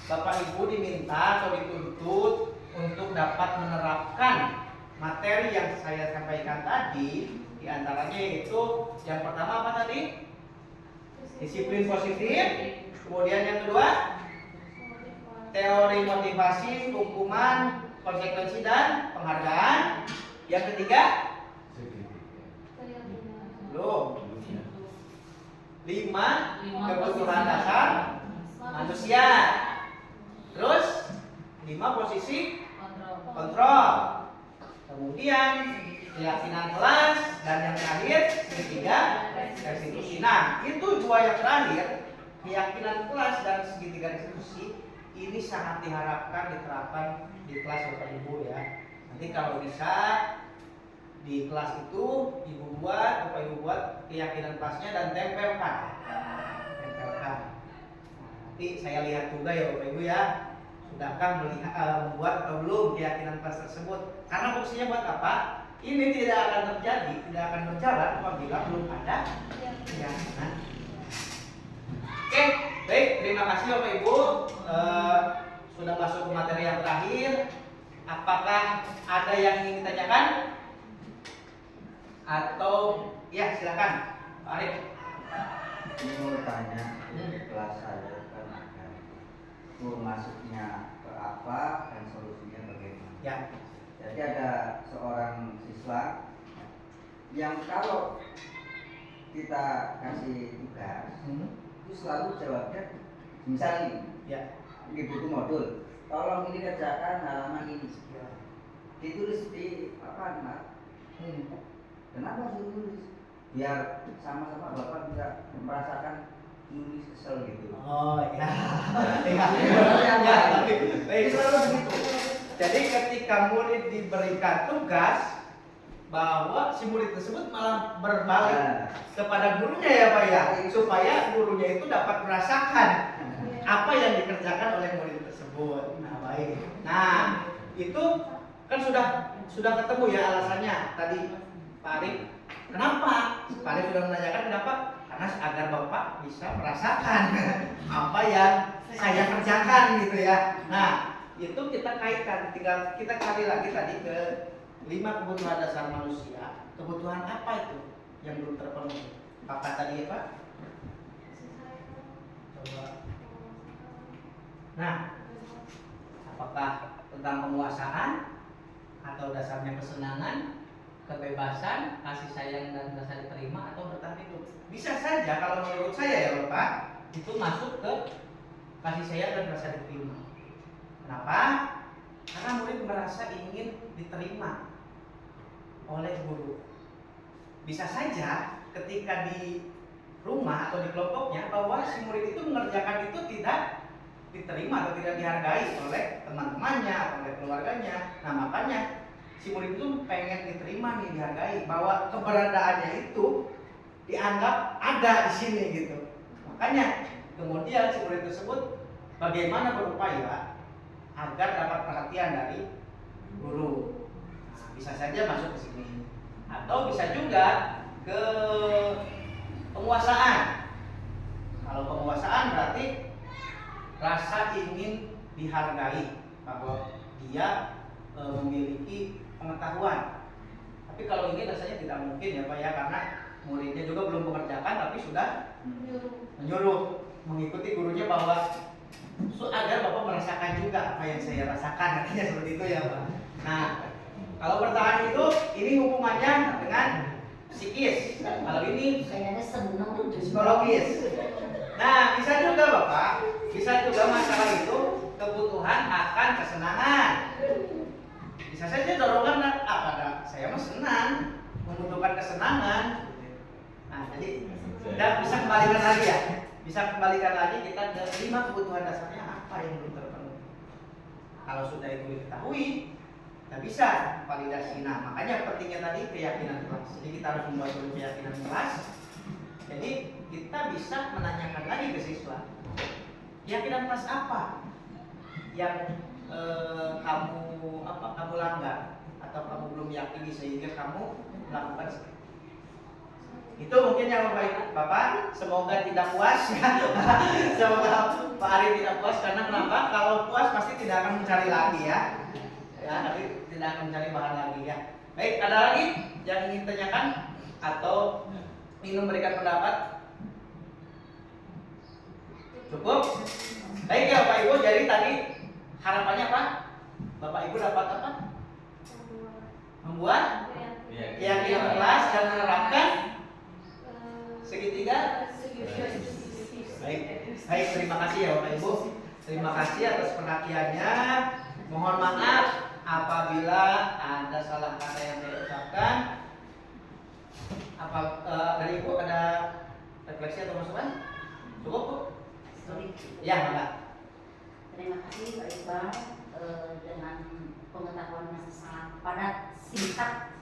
Bapak Ibu diminta atau dituntut untuk dapat menerapkan materi yang saya sampaikan tadi. Di antaranya yaitu yang pertama apa tadi? Disiplin positif. Kemudian yang kedua, teori motivasi, hukuman, konsekuensi, dan penghargaan. Yang ketiga, belum. 5 kebutuhan dasar manusia. Terus 5 posisi kontrol. Kemudian keyakinan kelas, dan yang terakhir segitiga restitusi. Nah, itu 2 yang terakhir, keyakinan kelas dan segitiga restitusi, ini sangat diharapkan diterapkan di kelas Bapak Ibu ya. Nanti kalau bisa di kelas itu Bapak Ibu buat keyakinan kelasnya dan tempelkan. Nah, nanti saya lihat juga ya Bapak Ibu ya, sudahkah membuat atau belum keyakinan kelas tersebut. Karena fungsinya buat apa? Ini tidak akan terjadi, tidak akan berjalan apabila belum ada keyakinan. Oke, baik, terima kasih Bapak Ibu. Sudah masuk ke materi yang terakhir. Apakah ada yang ingin ditanyakan? Atau ya silakan, Pak Arif. Ini mau tanya, kelas saya kan akan itu masuknya ke apa dan solusinya bagaimana? Ya. Jadi ada seorang siswa yang kalau kita kasih tugas itu selalu jawabnya misalnya Ya. di buku modul, tolong ini kerjakan halaman ini, ditulis di apa Mas? Kenapa suruh nulis? Biar sama-sama Bapak bisa merasakan nulis kesel gitu. Oh ya. Ya. Baik, selalu begitu. Jadi ketika murid diberikan tugas, bahwa si murid tersebut malah berbalik kepada gurunya ya Pak ya, supaya gurunya itu dapat merasakan apa yang dikerjakan oleh murid tersebut. Nah, baik. Nah, itu kan sudah ketemu ya alasannya tadi Pak Arif. Kenapa? Pak Arif sudah menanyakan kenapa? Karena agar Bapak bisa merasakan apa yang saya kerjakan gitu ya. Nah, itu kita kaitkan, tinggal kita cari lagi tadi ke 5 kebutuhan dasar manusia. Kebutuhan apa itu yang belum terpenuhi? Apa tadi ya Pak? Coba. Nah, apakah tentang penguasaan atau dasarnya kesenangan, kebebasan, kasih sayang dan rasa diterima, atau bertahan hidup? Bisa saja kalau menurut saya ya Bapak, itu masuk ke kasih sayang dan rasa diterima. Kenapa? Karena murid merasa ingin diterima oleh guru. Bisa saja ketika di rumah atau di kelompoknya bahwa si murid itu mengerjakan itu tidak diterima atau tidak dihargai oleh teman-temannya, oleh keluarganya. Nah, makanya si murid itu pengen diterima nih, dihargai, bahwa keberadaannya itu dianggap ada di sini gitu. Makanya kemudian si murid tersebut bagaimana berupaya agar dapat perhatian dari guru. Nah, bisa saja masuk ke sini, atau bisa juga ke penguasaan. Kalau penguasaan berarti rasa ingin dihargai, bahwa dia memiliki pengetahuan. Tapi kalau ini rasanya tidak mungkin ya Pak ya, karena muridnya juga belum mengerjakan tapi sudah menyuruh mengikuti gurunya, bahwa agar Bapak merasakan juga apa yang saya rasakan, artinya seperti itu ya Pak. Nah, kalau bertahan itu ini hubungannya dengan psikis. Kalau ini Kayaknya seneng tuh psikologis. Nah, bisa juga Bapak, bisa juga masalah itu kebutuhan akan kesenangan. Bisa saja dorongan apa? Saya mah senang, membutuhkan kesenangan. Nah, jadi dan bisa kembalikan lagi ya. Bisa kembalikan lagi kita ke 5 kebutuhan dasarnya apa yang belum terpenuhi. Kalau sudah itu diketahui, kita bisa validasi. Nah, makanya pentingnya tadi keyakinan kelas. Jadi kita harus membuat dulu keyakinan kelas. Jadi kita bisa menanyakan lagi ke siswa, keyakinan kelas apa yang kamu langgar atau kamu belum yakini sehingga kamu melakukan itu. Mungkin yang Bapak semoga tidak puas ya. Semoga Pak Arif tidak puas, karena kenapa? Kalau puas pasti tidak akan mencari lagi ya. Ya, nanti tidak akan mencari bahan lagi ya. Baik, ada lagi yang ingin tanyakan atau ingin memberikan pendapat? Cukup? Baik ya Bapak Ibu, jadi tadi harapannya apa? Bapak Ibu dapat apa? membuat keyakinan kelas dan menerapkan segitiga. Baik, terima kasih ya Bapak Ibu. Terima kasih atas perhatiannya. Mohon maaf apabila ada salah kata yang saya ucapkan. Dari Ibu ada refleksi atau masukan? Cukup Bu? Ya, Mbak. Terima kasih Pak Iqbal dengan pengetahuan yang sangat padat, singkat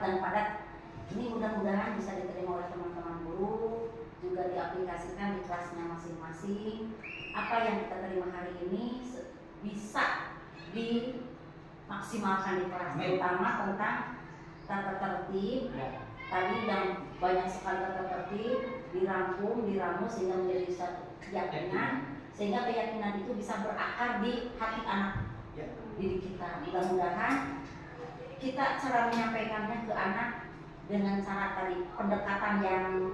dan padat. Ini mudah-mudahan bisa diterima oleh teman-teman guru, juga diaplikasikan di kelasnya masing-masing. Apa yang kita terima hari ini bisa dimaksimalkan di kelas, terutama tentang tata tertib. Tadi yang banyak sekali tata tertib diramu sehingga menjadi satu keyakinan, sehingga keyakinan itu bisa berakar di hati anak didik kita. Mudah-mudahan kita cara menyampaikannya ke anak dengan cara tadi pendekatan yang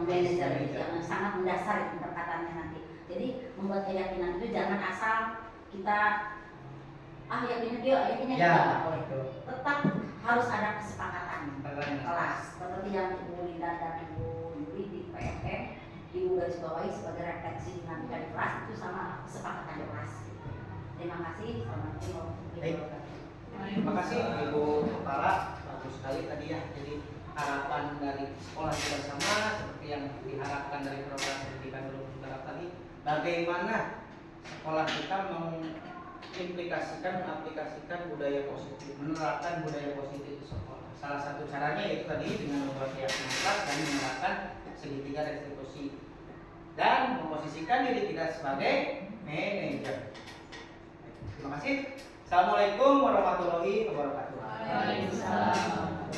manajer yang sangat mendasar pendekatannya nanti. Jadi membuat keyakinan itu jangan asal kita yakinnya dia tidak boleh. Tetap harus ada kesepakatan kelas seperti yang Ibu Linda dan Ibu Yuri di PFM, Ibu garis bawahi sebagai refleksi dinamika di kelas itu sama kesepakatan di kelas. Terima kasih. Assalamualaikum warahmatullahi wabarakatuh. Terima kasih Ibu Kepala, bagus sekali tadi ya. Jadi harapan dari sekolah kita sama seperti yang diharapkan dari program pendidikan guru bergerak tadi, bagaimana sekolah kita mengaplikasikan budaya positif, menerapkan budaya positif di sekolah. Salah satu caranya yaitu tadi dengan membuat keyakinan kelas dan menerapkan segitiga restitusi dan memposisikan diri kita sebagai manajer. Terima kasih. Assalamualaikum warahmatullahi wabarakatuh. Waalaikumsalam.